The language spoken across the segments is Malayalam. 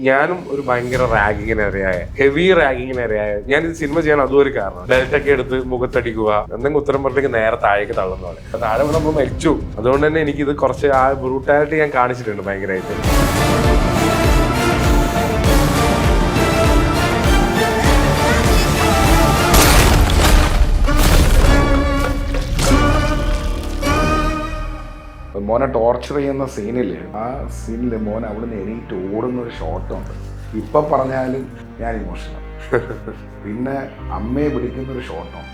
ഞാനും ഒരു ഭയങ്കര റാഗിങ്ങിന് ഇരയായ ഹെവി റാഗിങ്ങിന് ഇരയായ ഞാനിത് സിനിമ ചെയ്യാൻ അതും ഒരു കാരണം. ബെൽറ്റ് ഒക്കെ എടുത്ത് മുഖത്തടിക്കുക, എന്തെങ്കിലും ഉത്തരം പറഞ്ഞിട്ട് നേരെ താഴേക്ക് തള്ളുന്ന പോലെ. താഴെ വീണ് നമ്മൾ മരിച്ചു. അതുകൊണ്ട് തന്നെ എനിക്കിത് കുറച്ച് ആ ബ്രൂട്ടാലിറ്റി ഞാൻ കാണിച്ചിട്ടുണ്ട് ഭയങ്കരമായിട്ട്. മോനെ ടോർച്ചർ ചെയ്യുന്ന സീനില് മോൻ അവിടുന്ന് എണീറ്റ് ഓടുന്ന ഒരു ഷോട്ടുണ്ട്. ഇപ്പൊ പറഞ്ഞാലും ഞാൻ ഇമോഷണൽ. പിന്നെ അമ്മയെ വിളിക്കുന്നൊരു ഷോട്ടുണ്ട്.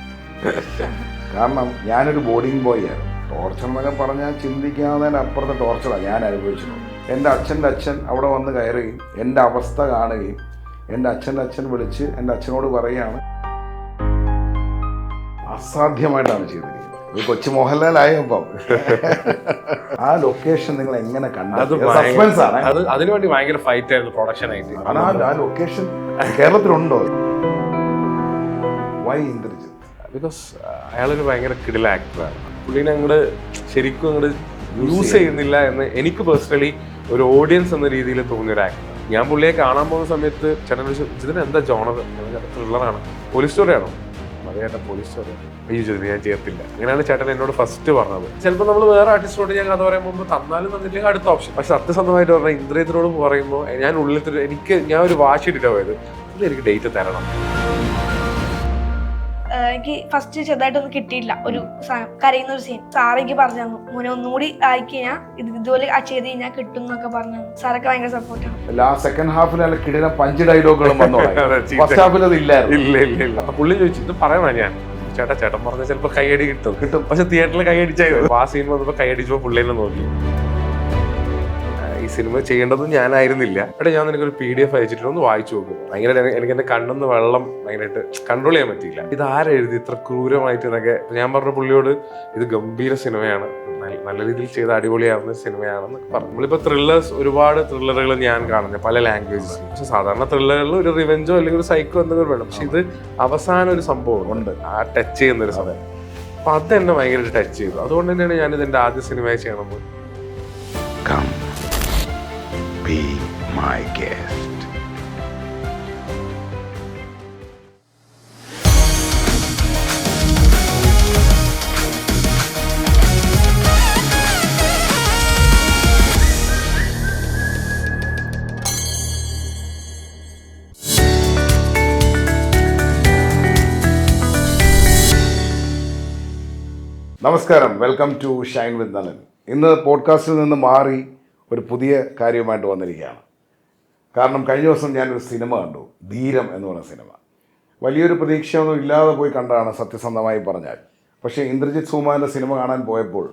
കാരണം ഞാനൊരു ബോർഡിംഗ് ബോയ് ആയിരുന്നു. ടോർച്ചർ എന്നൊക്കെ പറഞ്ഞാൽ ചിന്തിക്കാവുന്നതിന് അപ്പുറത്തെ ടോർച്ചറാണ് ഞാൻ അനുഭവിച്ചിട്ടുള്ളത്. എൻ്റെ അച്ഛൻ്റെ അച്ഛൻ അവിടെ വന്ന് കയറുകയും എൻ്റെ അവസ്ഥ കാണുകയും എൻ്റെ അച്ഛൻ്റെ അച്ഛൻ വിളിച്ച് എൻ്റെ അച്ഛനോട് പറയുകയാണ്, അസാധ്യമായിട്ടാണ് ചെയ്തിരിക്കുന്നത്. ഈ കൊച്ചു മോഹൻലാലായപ്പം ആ ലൊക്കേഷൻ നിങ്ങൾ എങ്ങനെ കണ്ടത്? അതിനുവേണ്ടി ഭയങ്കര ഫൈറ്റ് ആയിരുന്നു പ്രൊഡക്ഷൻ ആയിട്ട്. ആ ലൊക്കേഷൻ കേരളത്തിലുണ്ടോ? വൈ ഇന്ദ്രജിത്ത്? ബിക്കോസ് അയാളൊരു ഭയങ്കര കിടില ആക്ടറാണ്. പുള്ളിനെ അങ്ങോട്ട് ശരിക്കും അങ്ങോട്ട് യൂസ് ചെയ്യുന്നില്ല എന്ന് എനിക്ക് പേഴ്സണലി ഒരു ഓഡിയൻസ് എന്ന രീതിയിൽ തോന്നിയൊരു ആക്ടർ. ഞാൻ പുള്ളിയെ കാണാൻ പോകുന്ന സമയത്ത് ചേട്ടൻ ഇതിന് എന്താ ജോണർ? ത്രില്ലറാണ്, പോലീസ് സ്റ്റോറിയാണോ? അതേട്ടാ പോലീസ് സ്റ്റോറി. അയ്യോ ചോദിച്ചു ഞാൻ ചെയ്യത്തില്ല. അങ്ങനെയാണ് ചേട്ടൻ എന്നോട് ഫസ്റ്റ് പറഞ്ഞത്. ചിലപ്പോൾ നമ്മൾ വേറെ ആർട്ടിസ്റ്റോട് ഞാൻ കഥ പറയുമ്പോൾ തന്നാലും തന്നില്ലെങ്കിൽ അടുത്ത ഓപ്ഷൻ. പക്ഷെ സത്യസന്ധമായിട്ട് പറഞ്ഞാൽ ഇന്ദ്രജിത്തിനോട് പറയുമ്പോൾ ഞാൻ ഉള്ളിൽ ഞാൻ ഒരു വാശി ഇട്ടിട്ടാണ് പോയത്, എനിക്ക് ഡേറ്റ് തരണം. എനിക്ക് ഫസ്റ്റ് ചെറുതായിട്ടൊന്നും കിട്ടിയില്ല ഒരു കരയുന്ന ഒരു സീൻ. സാർ എനിക്ക് പറഞ്ഞു തന്നു, മോനെ ഒന്നുകൂടി ആയിക്കഴിഞ്ഞാൽ ഇതുപോലെ ചെയ്ത് കഴിഞ്ഞാൽ കിട്ടും എന്നൊക്കെ പറഞ്ഞു. സാറൊക്കെ ഭയങ്കര സപ്പോർട്ടാണ്. സെക്കൻഡ് ഹാഫിൽ കിടില പഞ്ച് ഡയലോഗുകളും ഫസ്റ്റ് ഹാഫിൽ അത് ഇല്ല. പുള്ളി ചോദിച്ചു ഇത് പറയണോ? ഞാൻ ചേട്ടൻ പറഞ്ഞാൽ ചിലപ്പോൾ കൈയടി കിട്ടും. പക്ഷെ തിയേറ്ററിൽ കൈയടിച്ചായിരുന്നു. ആ സീൻ വന്നപ്പോൾ കൈയടിച്ചപ്പോൾ പുള്ളിനെ നോക്കി. ഈ സിനിമ ചെയ്യേണ്ടതും ഞാനായിരുന്നില്ല. ഞാൻ നിനക്കൊരു PDF അയച്ചിട്ട് ഒന്ന് വായിച്ചു നോക്കും. ഭയങ്കര എനിക്ക് എന്റെ കണ്ണെന്ന് വെള്ളം ഭയങ്കരമായിട്ട് കൺട്രോൾ ചെയ്യാൻ പറ്റിയില്ല. ഇത് ആരെഴുതി ഇത്ര ക്രൂരമായിട്ട് എന്നൊക്കെ ഞാൻ പറഞ്ഞ പുള്ളിയോട്, ഇത് ഗംഭീര സിനിമയാണ്, നല്ല രീതിയിൽ ചെയ്ത അടിപൊളിയാവുന്ന സിനിമയാണെന്ന് പറഞ്ഞു. നമ്മളിപ്പോ ഒരുപാട് ത്രില്ലറുകൾ ഞാൻ കാണുന്നത് പല ലാംഗ്വേജസ്. പക്ഷെ സാധാരണ ത്രില്ലറുകളിൽ ഒരു റിവെഞ്ചോ അല്ലെങ്കിൽ ഒരു സൈക്കോ എന്തെങ്കിലും വേണം. പക്ഷെ ഇത് അവസാനം ഒരു സംഭവം ഉണ്ട്, ആ ടച്ച് ചെയ്യുന്ന ഒരു സമയം. അപ്പൊ അത് എന്നെ ഭയങ്കരമായിട്ട് ടച്ച് ചെയ്തു. അതുകൊണ്ട് തന്നെയാണ് ഞാനിത് എന്റെ ആദ്യ സിനിമയായി ചെയ്യണം. Be my guest. നമസ്കാരം, വെൽക്കം ടു ഷൈൻ വിത്ത് നലൻ. ഇന്ന് പോഡ്കാസ്റ്റിൽ നിന്ന് മാറി ഒരു പുതിയ കാര്യമായിട്ട് വന്നിരിക്കുകയാണ്. കാരണം കഴിഞ്ഞ ദിവസം ഞാനൊരു സിനിമ കണ്ടു, ധീരം എന്ന് പറയുന്ന സിനിമ. വലിയൊരു പ്രതീക്ഷയൊന്നും ഇല്ലാതെ പോയി കണ്ടതാണ് സത്യസന്ധമായി പറഞ്ഞാൽ. പക്ഷേ ഇന്ദ്രജിത്ത് സുകുമാരൻ്റെ സിനിമ കാണാൻ പോയപ്പോൾ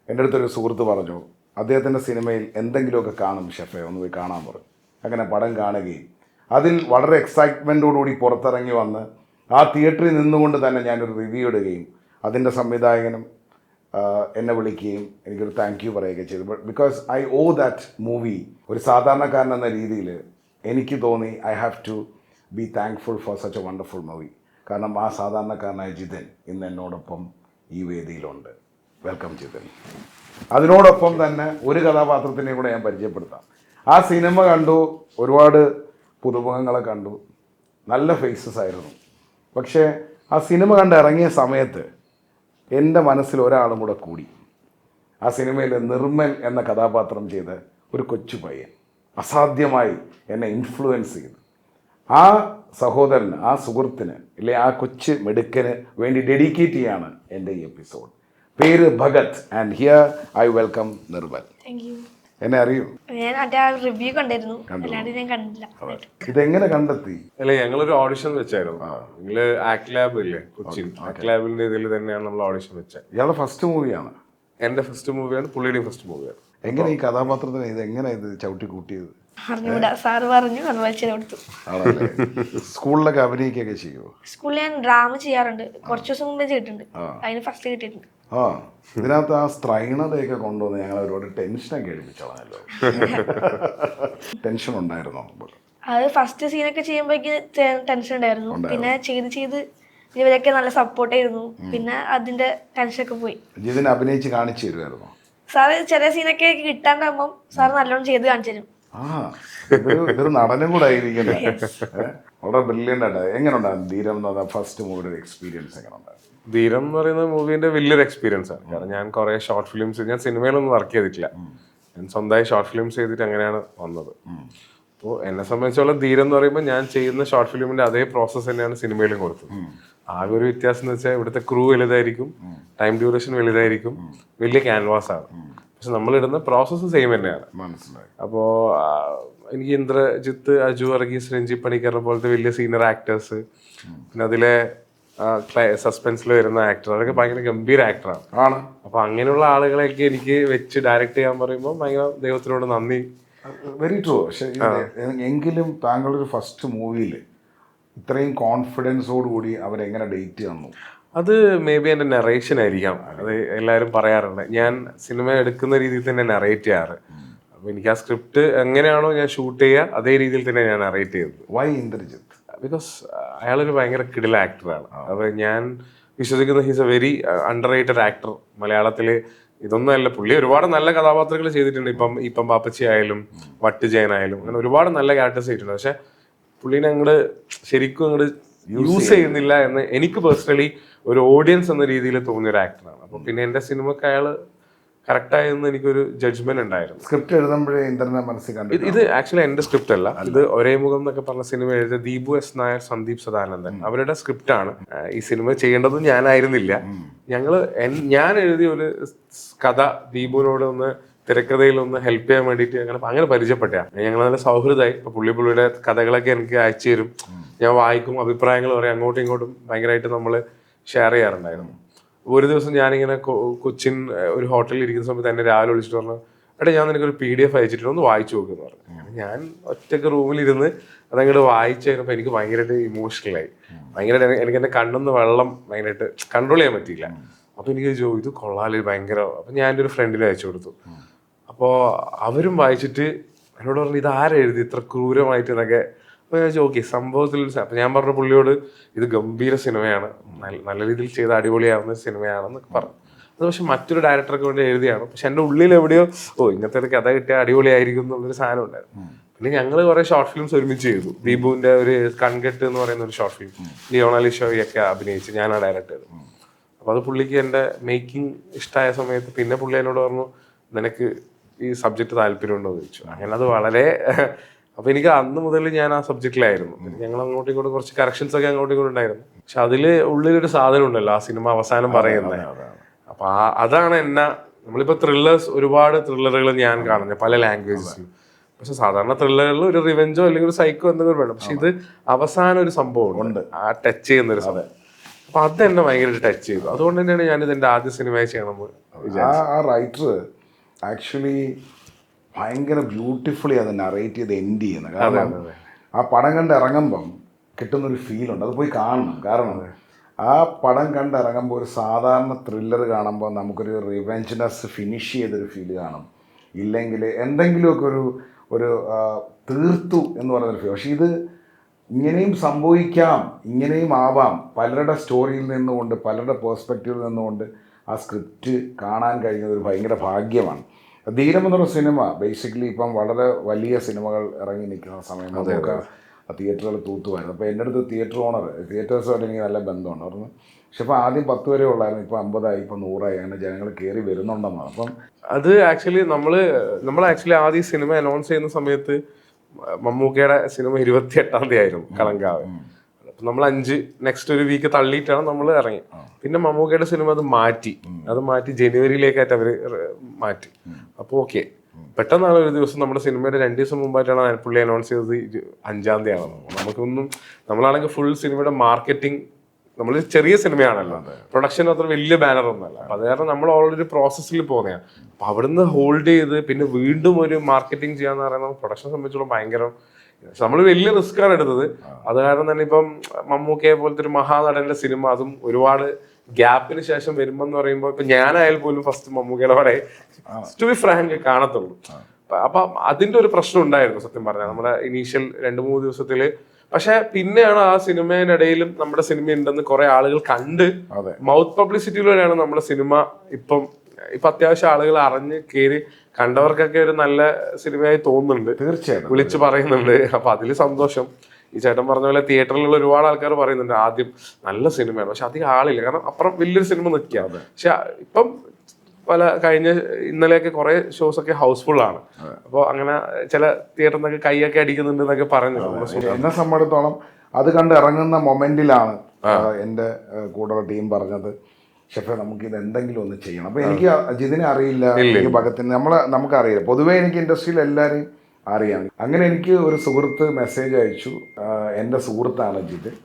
എൻ്റെ അടുത്തൊരു സുഹൃത്ത് പറഞ്ഞു, അദ്ദേഹത്തിൻ്റെ സിനിമയിൽ എന്തെങ്കിലുമൊക്കെ കാണും ഷെഫെ, ഒന്ന് പോയി കാണാൻ പറഞ്ഞു. അങ്ങനെ പടം കാണുകയും അതിൽ വളരെ എക്സൈറ്റ്മെൻറ്റോടുകൂടി പുറത്തിറങ്ങി വന്ന് ആ തിയേറ്ററിൽ നിന്നുകൊണ്ട് തന്നെ ഞാനൊരു റിവ്യൂ ഇടുകയും അതിൻ്റെ സംവിധായകനും എന്നെ വിളിക്കുകയും എനിക്കൊരു താങ്ക് യു പറയുകയൊക്കെ ചെയ്തു. But because I owe that movie, ഒരു സാധാരണക്കാരൻ എന്ന രീതിയിൽ എനിക്ക് തോന്നി I have to be thankful for such a wonderful movie. കാരണം ആ സാധാരണക്കാരനായ ജിതൻ ഇന്ന് എന്നോടൊപ്പം ഈ വേദിയിലുണ്ട്. വെൽക്കം ജിതൻ. അതിനോടൊപ്പം തന്നെ ഒരു കഥാപാത്രത്തിനെ കൂടെ ഞാൻ പരിചയപ്പെടുത്താം. ആ സിനിമ കണ്ടു, ഒരുപാട് പുതുമുഖങ്ങളെ കണ്ടു, നല്ല ഫേസസ് ആയിരുന്നു. പക്ഷേ ആ സിനിമ കണ്ട് ഇറങ്ങിയ സമയത്ത് എൻ്റെ മനസ്സിൽ ഒരാളും കൂടെ കൂടി. ആ സിനിമയിൽ നിർമ്മൽ എന്ന കഥാപാത്രം ചെയ്ത ഒരു കൊച്ചു പയ്യൻ അസാധ്യമായി എന്നെ ഇൻഫ്ലുവൻസ് ചെയ്തു. ആ സഹോദരന്, ആ സുഹൃത്തിന്, ഇല്ലേ ആ കൊച്ചു മെടുക്കന് വേണ്ടി ഡെഡിക്കേറ്റ് ചെയ്യാണ് എൻ്റെ ഈ എപ്പിസോഡ്. പേര് Bhagat. And here I welcome Nirmal. എന്നെ അറിയൂ? ഞാൻ റിവ്യൂ കണ്ടിരുന്നു, അല്ലാണ്ട് ഞാൻ കണ്ടില്ല. ഇതെങ്ങനെ കണ്ടെത്തി? അല്ലെ, ഞങ്ങളൊരു ഓഡിഷൻ വെച്ചായിരുന്നു. നിങ്ങള് ആക്ട് ലാബ് ഇല്ലേ കൊച്ചിൻ, ആക്ട് ലാബിന്റെ ഇതിൽ തന്നെയാണ് നമ്മൾ ഓഡിഷൻ വെച്ചത്. ഇയാളുടെ ഫസ്റ്റ് മൂവിയാണ്? എന്റെ ഫസ്റ്റ് മൂവിയാണ്, പുള്ളിയുടെയും ഫസ്റ്റ് മൂവിയാണ്. എങ്ങനെ ഈ കഥാപാത്രത്തിന് എങ്ങനെ ഇത് ചവിട്ടി കൂട്ടിയത്? സാറ് പറഞ്ഞു, കൊടുത്തു. ആണല്ലേ? സ്കൂളിലൊക്കെ അഭിനയിക്കുകയൊക്കെ ചെയ്യുമോ? സ്കൂളിൽ ഞാൻ ഡ്രാമ ചെയ്യാറുണ്ട്, കുറച്ച് ദിവസം മുമ്പേ ചെയ്തിട്ടുണ്ട്. അതിന് ഫസ്റ്റ് കിട്ടിയിട്ടുണ്ട്. ഇതിനകത്ത് ആ സ്ത്രൈണതയൊക്കെ കൊണ്ടുവന്ന് ഞങ്ങൾ ഒരുപാട് ടെൻഷനൊക്കെ എടുപ്പിച്ചോളാമല്ലോ. ടെൻഷൻ ഉണ്ടായിരുന്നോ? അത് ഫസ്റ്റ് സീനൊക്കെ ചെയ്യുമ്പോഴേക്ക് ടെൻഷൻ ഉണ്ടായിരുന്നു. പിന്നെ ചെയ്ത് ഇവരൊക്കെ നല്ല സപ്പോർട്ട് ആയിരുന്നു. പിന്നെ അതിന്റെ ടെൻഷനൊക്കെ പോയി. ഇതിനെ അഭിനയിച്ച് കാണിച്ചു തരുമായിരുന്നു സാറ്? ചെറിയ സീനൊക്കെ കിട്ടാണ്ടാകുമ്പോൾ സാറ് നല്ലോണം ചെയ്ത് കാണിച്ചു തരും. ഇതൊരു നടനും കൂടെ ആയിരിക്കുന്നത്. വളരെ ബ്രില്യൻ്റ് ആയിട്ട്. എങ്ങനെ ഉണ്ടായിരുന്നു ധീരം എന്ന് പറഞ്ഞാൽ ഫസ്റ്റ് മൂവിയുടെ എക്സ്പീരിയൻസ് എങ്ങനെ ഉണ്ടായിരുന്നു? ധീരം എന്ന് പറയുന്ന മൂവിന്റെ വലിയൊരു എക്സ്പീരിയൻസ് ആണ്. കാരണം ഞാൻ കുറെ ഷോർട്ട് ഫിലിംസ്, ഞാൻ സിനിമയിലൊന്നും വർക്ക് ചെയ്തിട്ടില്ല, ഞാൻ സ്വന്തമായി ഷോർട്ട് ഫിലിംസ് ചെയ്തിട്ട് അങ്ങനെയാണ് വന്നത്. അപ്പോൾ എന്നെ സംബന്ധിച്ചോളം ധീരം എന്ന് പറയുമ്പോൾ ഞാൻ ചെയ്യുന്ന ഷോർട്ട് ഫിലിമിന്റെ അതേ പ്രോസസ്സ് തന്നെയാണ് സിനിമയിലും കൊടുത്തത്. ആകെ ഒരു വ്യത്യാസം എന്ന് വെച്ചാൽ ഇവിടുത്തെ ക്രൂ വലുതായിരിക്കും, ടൈം ഡ്യൂറേഷൻ വലുതായിരിക്കും, വലിയ ക്യാൻവാസ് ആണ്. പക്ഷെ നമ്മളിടുന്ന പ്രോസസ്സ് സെയിം തന്നെയാണ്. മനസ്സിലായി. അപ്പോൾ എനിക്ക് ഇന്ദ്രജിത്ത്, അജു വർഗീസ്, രഞ്ജി പണിക്കറിനെ പോലത്തെ വലിയ സീനിയർ ആക്ടേഴ്സ്, പിന്നെ അതിലെ സസ്പെൻസിൽ വരുന്ന ആക്ടർ, അതൊക്കെ ഭയങ്കര ഗംഭീര ആക്ടറാണ്. അപ്പൊ അങ്ങനെയുള്ള ആളുകളെയൊക്കെ എനിക്ക് വെച്ച് ഡയറക്റ്റ് ചെയ്യാൻ പറയുമ്പോൾ ഭയങ്കര ദൈവത്തിനോട് നന്ദി. Very true. പക്ഷെ എങ്കിലും താങ്കളൊരു ഫസ്റ്റ് മൂവിയിൽ ഇത്രയും കോൺഫിഡൻസോട് കൂടി അവരെങ്ങനെ ഡേറ്റ് തന്നു? അത് മേ ബി എൻ്റെ നെറേഷൻ ആയിരിക്കാം. അത് എല്ലാവരും പറയാറുണ്ട്. ഞാൻ സിനിമ എടുക്കുന്ന രീതിയിൽ തന്നെ നെറേറ്റ് ചെയ്യാറ്. അപ്പോൾ എനിക്ക് ആ സ്ക്രിപ്റ്റ് എങ്ങനെയാണോ ഞാൻ ഷൂട്ട് ചെയ്യുക അതേ രീതിയിൽ തന്നെ ഞാൻ നെറേറ്റ് ചെയ്തത്. വൈ ഇന്ദ്രജിത്ത്? ബിക്കോസ് അയാളൊരു ഭയങ്കര കിടില ആക്ടറാണ്. അപ്പോൾ ഞാൻ വിശ്വസിക്കുന്ന he's A very under rated actor. മലയാളത്തിൽ ഇതൊന്നും അല്ല, പുള്ളി ഒരുപാട് നല്ല കഥാപാത്രങ്ങൾ ചെയ്തിട്ടുണ്ട്. ഇപ്പം പാപ്പച്ചി ആയാലും വട്ട് ജയൻ ആയാലും അങ്ങനെ ഒരുപാട് നല്ല ക്യാരക്ടേഴ്സ് ചെയ്തിട്ടുണ്ട്. പക്ഷെ പുള്ളീനെ അങ്ങോട്ട് ശരിക്കും അങ്ങോട്ട് യൂസ് ചെയ്യുന്നില്ല എന്ന് എനിക്ക് പേഴ്സണലി ഒരു ഓഡിയൻസ് എന്ന രീതിയിൽ തോന്നിയ ഒരു ആക്ടറാണ്. അപ്പോൾ പിന്നെ എൻ്റെ സിനിമക്ക് അയാൾ കറക്റ്റായെന്ന് എനിക്കൊരു ജഡ്ജ്മെന്റ് ഉണ്ടായിരുന്നു. സ്ക്രിപ്റ്റ് എഴുതുമ്പോഴേ ഇന്ദ്രനെ മനസ്സിൽ കണ്ടു. ഇത് ആക്ച്വലി എൻ്റെ സ്ക്രിപ്റ്റ് അല്ല, ഇത് ഒരേ മുഖം എന്നൊക്കെ പറഞ്ഞ സിനിമ എഴുതിയ ദീപു എസ് നായർ, സന്ദീപ് സദാനന്ദൻ അവരുടെ സ്ക്രിപ്റ്റാണ്. ഈ സിനിമ ചെയ്യേണ്ടതും ഞാനായിരുന്നില്ല. ഞാൻ എഴുതിയ ഒരു കഥ ദീപുവിനോട് ഒന്ന് തിരക്കഥയിലൊന്ന് ഹെൽപ്പ് ചെയ്യാൻ വേണ്ടിയിട്ട് അങ്ങനെ പരിചയപ്പെട്ടാണ്. ഞങ്ങൾ നല്ല സൗഹൃദമായി. ഇപ്പൊ പുള്ളിയുടെ കഥകളൊക്കെ എനിക്ക് അയച്ചു തരും, ഞാൻ വായിക്കും, അഭിപ്രായങ്ങൾ പറയും, അങ്ങോട്ടും ഇങ്ങോട്ടും ഭയങ്കരമായിട്ട് നമ്മൾ ഷെയർ ചെയ്യാറുണ്ടായിരുന്നു. ഒരു ദിവസം ഞാനിങ്ങനെ കൊച്ചിൻ ഒരു ഹോട്ടലിൽ ഇരിക്കുന്ന സമയത്ത് എന്നെ രാവിലെ വിളിച്ചിട്ട് പറഞ്ഞു, എടാ ഞാൻ നിനക്കൊരു PDF അയച്ചിട്ട് ഒന്ന് വായിച്ചു നോക്കുമെന്ന് പറഞ്ഞു. ഞാൻ ഒറ്റയ്ക്ക് റൂമിലിരുന്ന് അതങ്ങോട്ട് വായിച്ചു കഴിഞ്ഞപ്പോൾ എനിക്ക് ഭയങ്കരമായിട്ട് ഇമോഷണലായി. ഭയങ്കരമായിട്ട് എനിക്ക് എൻ്റെ കണ്ണിന്ന് വെള്ളം ഭയങ്കരമായിട്ട് കൺട്രോൾ ചെയ്യാൻ പറ്റിയില്ല. അപ്പോൾ എനിക്ക് ഇത് കൊള്ളാല് ഭയങ്കര. അപ്പം ഞാൻ എൻ്റെ ഒരു ഫ്രണ്ടിന് അയച്ചു കൊടുത്തു. അപ്പോൾ അവരും വായിച്ചിട്ട് എന്നോട് പറഞ്ഞു ഇത് ആരെഴുതി ഇത്ര ക്രൂരമായിട്ട് എന്നൊക്കെ. അപ്പോൾ ഞാൻ ഓക്കെ സംഭവത്തിൽ. അപ്പം ഞാൻ പറഞ്ഞ പുള്ളിയോട് ഇത് ഗംഭീര സിനിമയാണ്, നല്ല രീതിയിൽ ചെയ്ത് അടിപൊളിയാവുന്ന സിനിമയാണെന്നൊക്കെ പറഞ്ഞു. അത് പക്ഷെ മറ്റൊരു ഡയറക്ടർക്ക് വേണ്ടി എഴുതിയാണ്. പക്ഷെ എൻ്റെ ഉള്ളിൽ എവിടെയോ ഇങ്ങനത്തെ ഒരു കഥ കിട്ടിയാൽ അടിപൊളിയായിരിക്കും എന്നുള്ളൊരു സാധനം ഉണ്ടായിരുന്നു. പിന്നെ ഞങ്ങൾ കുറേ ഷോർട്ട് ഫിലിംസ് ഒരുമിച്ച് ചെയ്തു. ദീപുവിൻ്റെ ഒരു കൺകെട്ട് എന്ന് പറയുന്ന ഒരു ഷോർട്ട് ഫിലിം ലിയോണലി ഷോയൊക്കെ അഭിനയിച്ച് ഞാനാണ് ഡയറക്റ്റ് ചെയ്തത്. അപ്പോൾ അത് പുള്ളിക്ക് എൻ്റെ മേക്കിംഗ് ഇഷ്ടമായ സമയത്ത് പിന്നെ പുള്ളി എന്നോട് പറഞ്ഞു നിനക്ക് ഈ സബ്ജക്റ്റ് താല്പര്യമുണ്ടോ എന്ന് ചോദിച്ചു. അങ്ങനെ അത് വളരെ അപ്പൊ എനിക്ക് അന്ന് മുതൽ ഞാൻ ആ സബ്ജക്റ്റിലായിരുന്നു. ഞങ്ങൾ അങ്ങോട്ടും ഇങ്ങോട്ടും കുറച്ച് കറക്ഷൻസ് ഒക്കെ അങ്ങോട്ടും ഇങ്ങോട്ടും ഉണ്ടായിരുന്നു. പക്ഷെ അതില് ഉള്ളിലൊരു സാധനം ഉണ്ടല്ലോ ആ സിനിമ അവസാനം പറയുന്നത്. അപ്പൊ അതാണ് നമ്മളിപ്പോ ഒരുപാട് ത്രില്ലറുകൾ ഞാൻ കാണുന്നത് പല ലാംഗ്വേജസിലും. പക്ഷെ സാധാരണ ത്രില്ലറുകളിൽ ഒരു റിവെഞ്ചോ അല്ലെങ്കിൽ ഒരു സൈക്കോ എന്തെങ്കിലും വേണം. പക്ഷെ ഇത് അവസാനം ഒരു സംഭവം ഉണ്ട്, ആ ടച്ച് ചെയ്യുന്ന ഒരു സംഭവം. അപ്പൊ അത് എന്നെ ഭയങ്കരമായിട്ട് ടച്ച് ചെയ്തു. അതുകൊണ്ട് തന്നെയാണ് ഞാനിത് എൻ്റെ ആദ്യ സിനിമയായി ചെയ്യണമെന്ന് വിചാരിച്ചത്. ആ റൈറ്റർ ആക്ച്വലി ഭയങ്കര ബ്യൂട്ടിഫുള്ളി അത് നറേറ്റ് ചെയ്ത് എൻഡ് ചെയ്യുന്നത്. കാരണം ആ പടം കണ്ട് ഇറങ്ങുമ്പം കിട്ടുന്നൊരു ഫീലുണ്ട്, അത് പോയി കാണണം. കാരണം ആ പടം കണ്ടിറങ്ങുമ്പോൾ ഒരു സാധാരണ ത്രില്ലർ കാണുമ്പോൾ നമുക്കൊരു റിവെഞ്ച്നെസ് ഫിനിഷ് ചെയ്തൊരു ഫീൽ കാണും, ഇല്ലെങ്കിൽ എന്തെങ്കിലുമൊക്കെ ഒരു തീർത്തു എന്ന് പറയുന്നൊരു ഫീൽ. പക്ഷേ ഇത് ഇങ്ങനെയും സംഭവിക്കാം, ഇങ്ങനെയും ആവാം, പലരുടെ സ്റ്റോറിയിൽ നിന്നുകൊണ്ട് പലരുടെ പേഴ്സ്പെക്റ്റീവിൽ നിന്നുകൊണ്ട് ആ സ്ക്രിപ്റ്റ് കാണാൻ കഴിഞ്ഞത് ഒരു ഭയങ്കര ഭാഗ്യമാണ്. ധീരം എന്നുള്ള സിനിമ ബേസിക്കലി ഇപ്പം വളരെ വലിയ സിനിമകൾ ഇറങ്ങി നിൽക്കുന്ന സമയം നമുക്ക് തിയേറ്ററുകൾ തൂത്തുമായിരുന്നു. അപ്പോൾ എൻ്റെ അടുത്ത് തിയേറ്റർ ഓണർ, തിയേറ്റേഴ്സുമായിട്ട് എനിക്ക് നല്ല ബന്ധമുണ്ട്. പറഞ്ഞു പക്ഷെ ഇപ്പോൾ ആദ്യം 10 വരെ ഉള്ളായിരുന്നു, ഇപ്പോൾ 50 ഇപ്പോൾ 100 അങ്ങനെ ജനങ്ങൾ കയറി വരുന്നുണ്ടെന്നാണ്. അപ്പം അത് ആക്ച്വലി നമ്മൾ ആക്ച്വലി ആദ്യം സിനിമ അനൗൺസ് ചെയ്യുന്ന സമയത്ത് മമ്മൂക്കയുടെ സിനിമ 28-ാം തീയതി ആയിരുന്നു കളങ്കാവ്. നമ്മൾ 5 നെക്സ്റ്റ് ഒരു വീക്ക് തള്ളിയിട്ടാണ് നമ്മൾ ഇറങ്ങി. പിന്നെ മമ്മൂക്കയുടെ സിനിമ അത് മാറ്റി ജനുവരിയിലേക്കായിട്ട് അവർ മാറ്റി. അപ്പോൾ ഓക്കെ പെട്ടെന്നാണ് ഒരു ദിവസം നമ്മുടെ സിനിമയുടെ 2 ദിവസം മുമ്പായിട്ടാണ് പുള്ളി അനൗൺസ് ചെയ്തത് 5-ാം തീയതിയാണ്. നമ്മളാണെങ്കിൽ ഫുൾ സിനിമയുടെ മാർക്കറ്റിംഗ്, നമ്മൾ ചെറിയ സിനിമയാണല്ലോ, പ്രൊഡക്ഷൻ അത്ര വലിയ ബാനർ ഒന്നുമല്ല. അപ്പൊ അത് കാരണം നമ്മൾ ഓൾറെഡി ഒരു പ്രോസസ്സിൽ പോകുന്നതാണ്. അപ്പൊ അവിടുന്ന് ഹോൾഡ് ചെയ്ത് പിന്നെ വീണ്ടും ഒരു മാർക്കറ്റിംഗ് ചെയ്യാന്ന് പറയുന്നത് പ്രൊഡക്ഷനെ സംബന്ധിച്ചോളം ഭയങ്കര നമ്മൾ വലിയ റിസ്ക് ആണ് എടുത്തത്. അത് കാരണം തന്നെ ഇപ്പം മമ്മൂക്കയെ പോലത്തെ ഒരു മഹാനടന്റെ സിനിമ അതും ഒരുപാട് ഗ്യാപ്പിന് ശേഷം വരുമ്പോന്ന് പറയുമ്പോൾ ഇപ്പൊ ഞാനായാലും പോലും ഫസ്റ്റ് മമ്മൂക്കയുടെ പടേ ടു ബി ഫ്രാങ്ക് കാണത്തുള്ളൂ. അപ്പൊ അതിന്റെ ഒരു പ്രശ്നം ഉണ്ടായിരുന്നു സത്യം പറഞ്ഞാൽ നമ്മുടെ ഇനീഷ്യൽ 2-3 ദിവസത്തില്. പക്ഷെ പിന്നെയാണ് ആ സിനിമയിനിടയിലും നമ്മുടെ സിനിമ ഉണ്ടെന്ന് കുറെ ആളുകൾ കണ്ട് മൗത്ത് പബ്ലിസിറ്റിയിലൂടെയാണ് നമ്മുടെ സിനിമ ഇപ്പൊ അത്യാവശ്യം ആളുകൾ അറിഞ്ഞ് കയറി കണ്ടവർക്കൊക്കെ ഒരു നല്ല സിനിമയായി തോന്നുന്നുണ്ട്, തീർച്ചയായിട്ടും വിളിച്ചു പറയുന്നുണ്ട്. അപ്പൊ അതിൽ സന്തോഷം. ഈ ചേട്ടൻ പറഞ്ഞ പോലെ തിയേറ്ററിലുള്ള ഒരുപാട് ആൾക്കാർ പറയുന്നുണ്ട് ആദ്യം നല്ല സിനിമയാണ്, പക്ഷെ അധികം ആളില്ല, കാരണം അപ്പുറം വലിയൊരു സിനിമ നിൽക്കുക. പക്ഷെ ഇപ്പം ഇന്നലെയൊക്കെ കുറെ ഷോസ് ഒക്കെ ഹൗസ്ഫുൾ ആണ്. അപ്പോൾ അങ്ങനെ ചില തിയേറ്ററിൽ നിന്നൊക്കെ കൈയൊക്കെ അടിക്കുന്നുണ്ട് എന്നൊക്കെ പറഞ്ഞു. എന്നെ സംബന്ധിച്ചിടത്തോളം അത് കണ്ട് ഇറങ്ങുന്ന മൊമെന്റിലാണ് എൻ്റെ കൂടെയുള്ള ടീം പറഞ്ഞത്, ഷെഫെ നമുക്കിത് എന്തെങ്കിലും ഒന്ന് ചെയ്യണം. അപ്പോൾ എനിക്ക് ജിതിനെ അറിയില്ല, എനിക്ക് ഭഗത്തിന് നമുക്കറിയില്ല. പൊതുവേ എനിക്ക് ഇൻഡസ്ട്രിയിൽ എല്ലാവരെയും അറിയാം. അങ്ങനെ എനിക്ക് ഒരു സുഹൃത്ത് മെസ്സേജ് അയച്ചു, എൻ്റെ സുഹൃത്താണ് ജിതിൻ,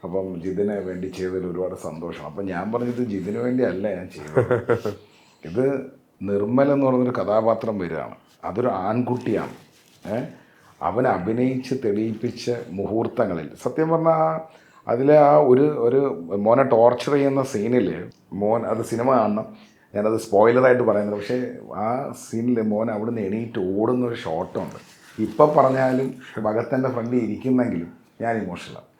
അപ്പം ജിതിന് വേണ്ടി ചെയ്തതിൽ ഒരുപാട് സന്തോഷം. അപ്പം ഞാൻ പറഞ്ഞത് ജിതിന് വേണ്ടി അല്ല ഞാൻ ചെയ്തത്, ഇത് നിർമ്മൽ എന്ന് പറയുന്നൊരു കഥാപാത്രം വരികയാണ്, അതൊരു ആൺകുട്ടിയാണ്. അവൻ അഭിനയിച്ച് തെളിയിപ്പിച്ച മുഹൂർത്തങ്ങളിൽ സത്യം പറഞ്ഞാൽ അതിലെ ആ ഒരു മോനെ ടോർച്ചർ ചെയ്യുന്ന സീനിൽ മോൻ, അത് സിനിമ കാണണം, ഞാനത് സ്പോയിലറായിട്ട് പറയുന്നത്, പക്ഷേ ആ സീനിൽ മോൻ അവിടുന്ന് എണീറ്റ് ഓടുന്നൊരു ഷോട്ടുണ്ട്. ഇപ്പം പറഞ്ഞാലും ഭഗത്തൻ്റെ ഫ്രണ്ടിൽ ഇരിക്കുന്നെങ്കിലും ഞാൻ ഇമോഷണലാണ്.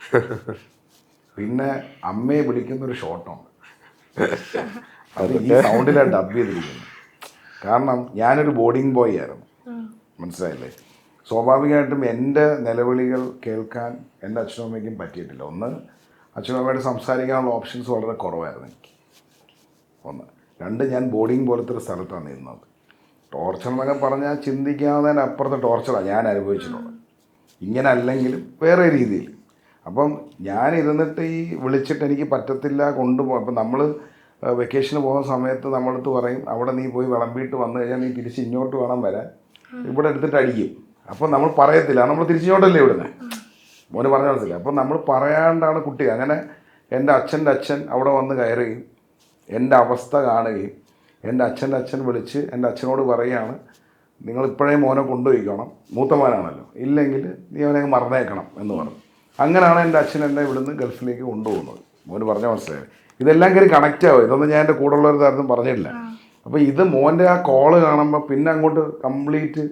പിന്നെ അമ്മയെ വിളിക്കുന്നൊരു ഷോട്ടുണ്ട്, അത് ഈ സൗണ്ടിലാണ് ഡബ് ചെയ്തിരിക്കുന്നത്. കാരണം ഞാനൊരു ബോർഡിംഗ് ബോയ് ആയിരുന്നു, മനസ്സിലായില്ലേ. സ്വാഭാവികമായിട്ടും എൻ്റെ നിലവിളികൾ കേൾക്കാൻ എൻ്റെ അച്ഛനും അമ്മയ്ക്കും പറ്റിയിട്ടില്ല. ഒന്ന്, അച്ഛനും അമ്മയോട് സംസാരിക്കാനുള്ള ഓപ്ഷൻസ് വളരെ കുറവായിരുന്നു എനിക്ക്. ഒന്ന്. രണ്ട്, ഞാൻ ബോർഡിംഗ് പോലത്തെ ഒരു സ്ഥലത്താണ് ഇരുന്നത്. ടോർച്ചർ എന്നൊക്കെ പറഞ്ഞാൽ ചിന്തിക്കാവുന്നതിനപ്പുറത്തെ ടോർച്ചറാണ് ഞാൻ അനുഭവിച്ചിട്ടുള്ളത്. ഇങ്ങനെ അല്ലെങ്കിലും വേറെ രീതിയിൽ. അപ്പം ഞാൻ ഇരുന്നിട്ട് ഈ വിളിച്ചിട്ട് എനിക്ക് പറ്റത്തില്ല കൊണ്ടുപോകും. അപ്പം നമ്മൾ വെക്കേഷന് പോകുന്ന സമയത്ത് നമ്മളടുത്ത് പറയും, അവിടെ നീ പോയി വിളമ്പിയിട്ട് വന്നു കഴിഞ്ഞാൽ നീ തിരിച്ച് ഇങ്ങോട്ട് വേണം വരാൻ, ഇവിടെ എടുത്തിട്ട് അടിക്കും. അപ്പോൾ നമ്മൾ പറയത്തില്ല, നമ്മൾ തിരിച്ചിങ്ങോട്ടല്ലേ ഇവിടുന്ന്, മോന് പറഞ്ഞ മനസ്സില്ല. അപ്പോൾ നമ്മൾ പറയാണ്ടാണ് കുട്ടി. അങ്ങനെ എൻ്റെ അച്ഛൻ്റെ അച്ഛൻ അവിടെ വന്ന് കയറുകയും എൻ്റെ അവസ്ഥ കാണുകയും എൻ്റെ അച്ഛൻ്റെ അച്ഛൻ വിളിച്ച് എൻ്റെ അച്ഛനോട് പറയുകയാണ്, നിങ്ങളിപ്പോഴേ മോനെ കൊണ്ടുപോയിക്കണം, മൂത്ത മോനാണല്ലോ, ഇല്ലെങ്കിൽ നീ അവനെ മറന്നേക്കണം എന്ന് പറഞ്ഞു. അങ്ങനെയാണ് എൻ്റെ അച്ഛൻ എന്നെ ഇവിടുന്ന് ഗൾഫിലേക്ക് കൊണ്ടുപോകുന്നത്. മോന് പറഞ്ഞ മനസ്സിലായി. ഇതെല്ലാം കയറി കണക്റ്റ് ആവും. ഇതൊന്നും ഞാൻ എൻ്റെ കൂടെ ഉള്ളവരായിരുന്നു പറഞ്ഞിട്ടില്ല. അപ്പോൾ ഇത് മോൻ്റെ ആ കോള് കാണുമ്പോൾ പിന്നെ അങ്ങോട്ട് കംപ്ലീറ്റ്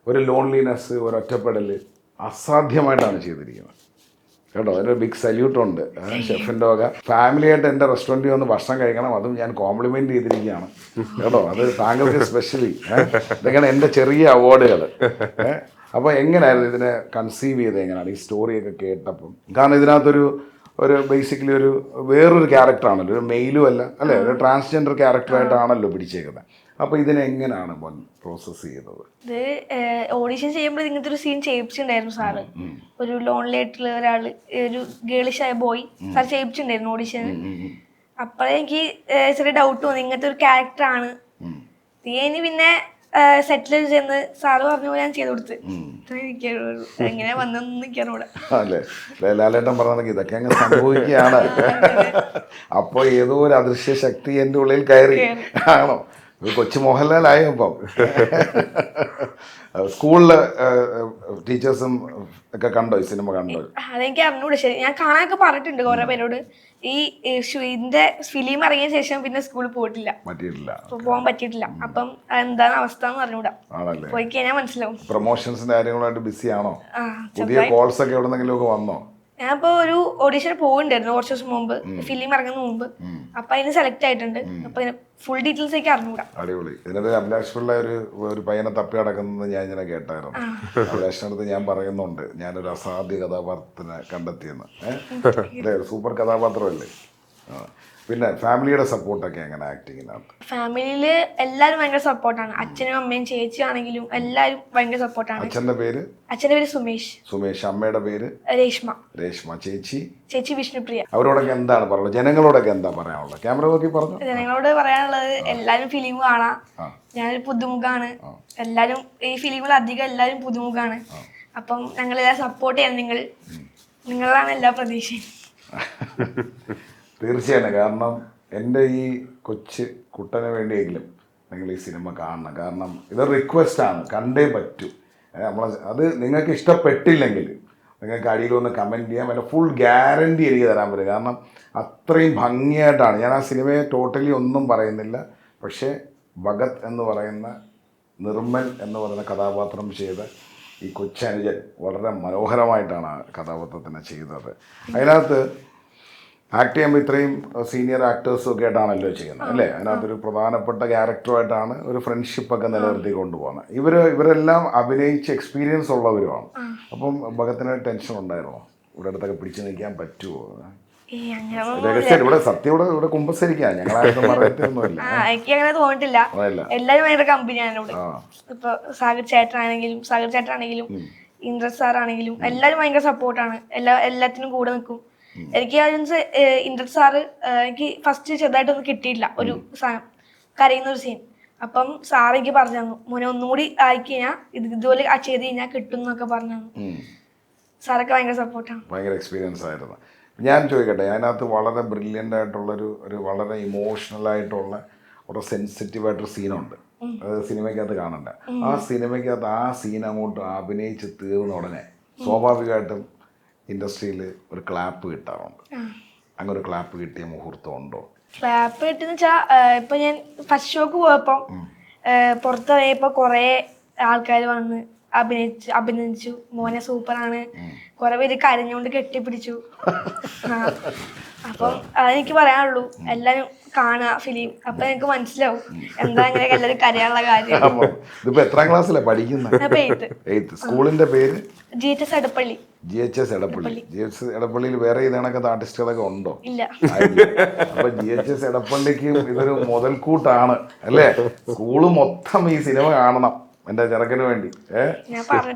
ഒരു ലോൺലിനെസ്, ഒരു ഒറ്റപ്പെടൽ അസാധ്യമായിട്ടാണ് ചെയ്തിരിക്കുന്നത് കേട്ടോ. അതിൻ്റെ ബിഗ് സല്യൂട്ടുണ്ട് ഷെഫിൻ്റെ വക. ഫാമിലിയായിട്ട് എൻ്റെ റെസ്റ്റോറൻറ്റിൽ വന്ന് ഭക്ഷണം കഴിക്കണം, അതും ഞാൻ കോംപ്ലിമെൻറ്റ് ചെയ്തിരിക്കുകയാണ് കേട്ടോ. അത് താങ്കൾക്ക് സ്പെഷ്യലി. ഇതൊക്കെയാണ് എൻ്റെ ചെറിയ അവാർഡുകൾ. അപ്പോൾ എങ്ങനെയായിരുന്നു ഇതിനെ കൺസീവ് ചെയ്തത്, എങ്ങനെയാണ് ഈ സ്റ്റോറിയൊക്കെ കേട്ടപ്പം? കാരണം ഇതിനകത്തൊരു ബേസിക്കലി വേറൊരു ക്യാരക്ടറാണല്ലോ, ഒരു മെയിലും അല്ലേ, ഒരു ട്രാൻസ്ജെൻഡർ ക്യാരക്ടറായിട്ടാണല്ലോ പിടിച്ചേക്കുന്നത്. അപ്പോൾ ഇതിനെങ്ങനെയാണ് മോൻ പ്രോസസ്സ് ചെയ്തത്? ഇത് ഓഡീഷൻ ചെയ്യുമ്പോൾ ഇങ്ങനത്തെ ഒരു സീൻ ചെയ്യിപ്പിച്ചിട്ടുണ്ടായിരുന്നു സാറ്. ഒരു ലോൺലി ആയിട്ടുള്ള ഒരാൾ, ഒരു ഗേളിഷായ ബോയ് സാർ ചെയ്യിപ്പിച്ചിട്ടുണ്ടായിരുന്നു ഓഡീഷന്. അപ്പോഴേ എനിക്ക് ചെറിയ ഡൗട്ട് തോന്നി, ഇങ്ങനത്തെ ഒരു ക്യാരക്ടറാണ്. തീയനി പിന്നെ സെറ്റിൽ ചെന്ന് സാറ് പറഞ്ഞ പോലെ ഞാൻ ചെയ്ത് കൊടുത്ത്. എങ്ങനെ വന്നെന്ന് എനിക്കറിയൂടെ. അല്ലേ, ലാലേട്ടൻ പറഞ്ഞ ഇതൊക്കെ അങ്ങ് സംഭവിക്കുകയാണ്. അപ്പോൾ ഏതോ ഒരു അദൃശ്യ ശക്തി എൻ്റെ ഉള്ളിൽ കയറി ആണോ, കൊച്ചു മോഹൻലാലായോ ഇപ്പം. സ്കൂളിലെ ടീച്ചേഴ്സും ഒക്കെ കണ്ടോ ഈ സിനിമ? കണ്ടോ? അതെനിക്ക് അറിഞ്ഞൂടെ. ശരി, ഞാൻ കാണാനൊക്കെ പറഞ്ഞിട്ടുണ്ട് കുറെ പേരോട്. ഈ ഇതിന്റെ ഫിലിം ഇറങ്ങിയ ശേഷം പിന്നെ സ്കൂളിൽ പോകാൻ പറ്റിയിട്ടില്ല. അപ്പം എന്താണ് അവസ്ഥ എന്ന് പറഞ്ഞൂടാ. പോയി കഴിഞ്ഞാൽ മനസ്സിലാവും. പ്രൊമോഷൻസിന്റെ കാര്യങ്ങളായിട്ട് ബിസി ആണോ? പുതിയ കോൾസ് ഒക്കെ എവിടെന്നെങ്കിലും ഒക്കെ വന്നോ? ഞാനിപ്പോ ഒരു ഓഡീഷൻ പോകുന്നുണ്ടായിരുന്നു കുറച്ച് ദിവസം മുമ്പ്, ഫിലിം ഇറങ്ങുന്ന മുമ്പ്. അപ്പൊ അതിന് സെലക്ട് ആയിട്ടുണ്ട്. അപ്പൊ ഫുൾ ഡീറ്റെയിൽസ് ഒക്കെ അറിഞ്ഞൂടാ. അടിപൊളി. ഇതിനൊരു അഭിലാഷ് പിള്ള ഒരു പയ്യനെ തപ്പി നടക്കുന്നത് ഞാൻ ഇങ്ങനെ കേട്ടായിരുന്നു. അഭിലാഷിനടുത്ത് ഞാൻ പറയുന്നുണ്ട്, ഞാനൊരു അസാധ്യ കഥാപാത്രത്തിനെ കണ്ടെത്തിയെന്ന്. സൂപ്പർ കഥാപാത്രമല്ലേ? പിന്നെ ഫാമിലിയുടെ സപ്പോർട്ടൊക്കെ എങ്ങനെ ആക്ടിങ്ങിനകത്ത്? ഫാമിലിയില് എല്ലാരും ഭയങ്കര സപ്പോർട്ടാണ്. അച്ഛനും അമ്മയും ചേച്ചിയും ആണെങ്കിലും എല്ലാരും ഭയങ്കര സപ്പോർട്ടാണ്. അച്ഛന്റെ പേര് സുമേഷ്. അമ്മയുടെ പേര് രേഷ്മ. ചേച്ചി വിഷ്ണുപ്രിയ. അവരോടൊക്കെ എന്താണ് പറയുള്ളത്? ജനങ്ങളോടൊക്കെ എന്താ പറയാനുള്ളത്? ക്യാമറ നോക്കി പറഞ്ഞു. ജനങ്ങളോട് പറയാനുള്ളത്, എല്ലാരും ഫിലിം കാണാം. ഞാനൊരു പുതുമുഖാണ്. എല്ലാരും ഈ ഫിലിമിൽ അധികം എല്ലാരും പുതുമുഖാണ്. അപ്പം ഞങ്ങളെല്ലാം സപ്പോർട്ട് ചെയ്യണം. നിങ്ങളാണ് എല്ലാ പ്രതീക്ഷയും. തീർച്ചയായും. കാരണം എൻ്റെ ഈ കൊച്ചു കുട്ടന് വേണ്ടിയെങ്കിലും നിങ്ങൾ ഈ സിനിമ കാണണം. കാരണം ഇതൊരു റിക്വസ്റ്റാണ്, കണ്ടേ പറ്റൂ. അത് നിങ്ങൾക്ക് ഇഷ്ടപ്പെട്ടില്ലെങ്കിൽ നിങ്ങൾക്ക് അടിയിൽ ഒന്ന് കമൻറ്റ് ചെയ്യാം. അതിൻ്റെ ഫുൾ ഗ്യാരണ്ടി എനിക്ക് തരാൻ പറ്റും. കാരണം അത്രയും ഭംഗിയായിട്ടാണ്. ഞാൻ ആ സിനിമയെ ടോട്ടലി ഒന്നും പറയുന്നില്ല, പക്ഷേ ഭഗത് എന്ന് പറയുന്ന, നിർമ്മൽ എന്ന് പറയുന്ന കഥാപാത്രം ചെയ്ത ഈ കൊച്ചനുജൻ വളരെ മനോഹരമായിട്ടാണ് ആ കഥാപാത്രത്തിനെ ചെയ്തത്. അതിനകത്ത് ആക്ട് ചെയ്യുമ്പോൾ ഇത്രയും സീനിയർ ആക്ടേഴ്സും ഒക്കെ ആയിട്ടാണല്ലോ ചെയ്യുന്നത് അല്ലേ? അതിനകത്തൊരു പ്രധാനപ്പെട്ട ക്യാരക്ടറുമായിട്ടാണ് ഒരു ഫ്രണ്ട്ഷിപ്പൊക്കെ നിലനിർത്തി കൊണ്ടുപോകുന്നത്. ഇവരെല്ലാം അഭിനയിച്ച് എക്സ്പീരിയൻസ് ഉള്ളവരുമാണ്. അപ്പം ഭഗത്തിന് ടെൻഷൻ ഉണ്ടായിരുന്നോ? ഇവിടെ അടുത്തൊക്കെ പിടിച്ചു നിൽക്കാൻ പറ്റുമോ? രഹസ്യം ഇവിടെ സത്യം ഇവിടെ കുമ്പസരിക്കാം, ഞങ്ങളാരും പറയത്തൊന്നുമില്ല. എനിക്ക് അങ്ങനെ തോന്നിട്ടില്ല. എല്ലാരും ഭയങ്കര കമ്പനിയാണ് ഇവിടെ. ഇപ്പൊ സാഗർ ചേട്ടനാണെങ്കിലും ഇന്ദ്രൻ സാറാണെങ്കിലും എല്ലാരും ഭയങ്കര സപ്പോർട്ടാണ്. എല്ലാത്തിനും കൂടെ നിൽക്കും. എനിക്ക് ഇന്ദ്രൻ സാറ് എനിക്ക് ഫസ്റ്റ് ചെറുതായിട്ടൊന്നും കിട്ടിയില്ല ഒരു സാധനം, കരയുന്ന ഒരു സീൻ. അപ്പം സാർ എനിക്ക് പറഞ്ഞു തന്നു, മോനെ ഒന്നുകൂടി ആയിക്കഴിഞ്ഞാൽ ഇതുപോലെ ചെയ്ത് കഴിഞ്ഞാൽ കിട്ടും എന്നൊക്കെ പറഞ്ഞു തന്നു. സാറൊക്കെ ഭയങ്കര സപ്പോർട്ടാണ്. ഭയങ്കര എക്സ്പീരിയൻസ് ആയിരുന്നു. ഞാൻ ചോദിക്കട്ടെ, അതിനകത്ത് വളരെ ബ്രില്യൻ്റ് ആയിട്ടുള്ളൊരു വളരെ ഇമോഷണലായിട്ടുള്ള ഒരു സെൻസിറ്റീവായിട്ടൊരു സീനുണ്ട്, അത് സിനിമയ്ക്കകത്ത് കാണണ്ട. ആ സിനിമയ്ക്കകത്ത് ആ സീൻ അങ്ങോട്ട് അഭിനയിച്ച് തീർന്ന ഉടനെ സ്വാഭാവികമായിട്ടും ഇൻഡസ്ട്രിയിൽ ഒരു ക്ലാപ്പ് കിട്ടാറുണ്ട്. അങ്ങനെ ഒരു ക്ലാപ്പ് കിട്ടിയ മുഹൂർത്തം ഉണ്ടോ? ക്ലാപ്പ് കിട്ടുന്ന വെച്ചാൽ ഇപ്പൊ ഞാൻ ഫസ്റ്റ് ഷോക്ക് പോയപ്പോ പുറത്ത് പോയപ്പോ കൊറേ ആൾക്കാർ വന്ന് അഭിനന്ദിച്ചു, മോനെ സൂപ്പറാണ്, കുറെ പേര് കരഞ്ഞുകൊണ്ട് കെട്ടിപ്പിടിച്ചു. അപ്പം അതെനിക്ക് പറയാനുള്ളൂ, എല്ലാരും കാണുക ഫിലിം, അപ്പൊ എനിക്ക് മനസ്സിലാവും എന്താ ഇങ്ങനെ എല്ലാരും കരയാനുള്ള കാര്യം. ഇതിപ്പോ എത്രാം ക്ലാസ്സിലാണ് പഠിക്കുന്നത്? സ്കൂളിന്റെ പേര് GHS എടപ്പള്ളി. GHS എടപ്പള്ളിയിൽ വേറെ ഇതേണൊക്കെ ആർട്ടിസ്റ്റുകളൊക്കെ ഉണ്ടോ? ഇല്ല. അപ്പൊ GHS എടപ്പള്ളിക്കും ഇതൊരു മുതൽക്കൂട്ടാണ് അല്ലേ? സ്കൂള് മൊത്തം ഈ സിനിമ കാണണം എന്റെ ചെറുക്കന് വേണ്ടി.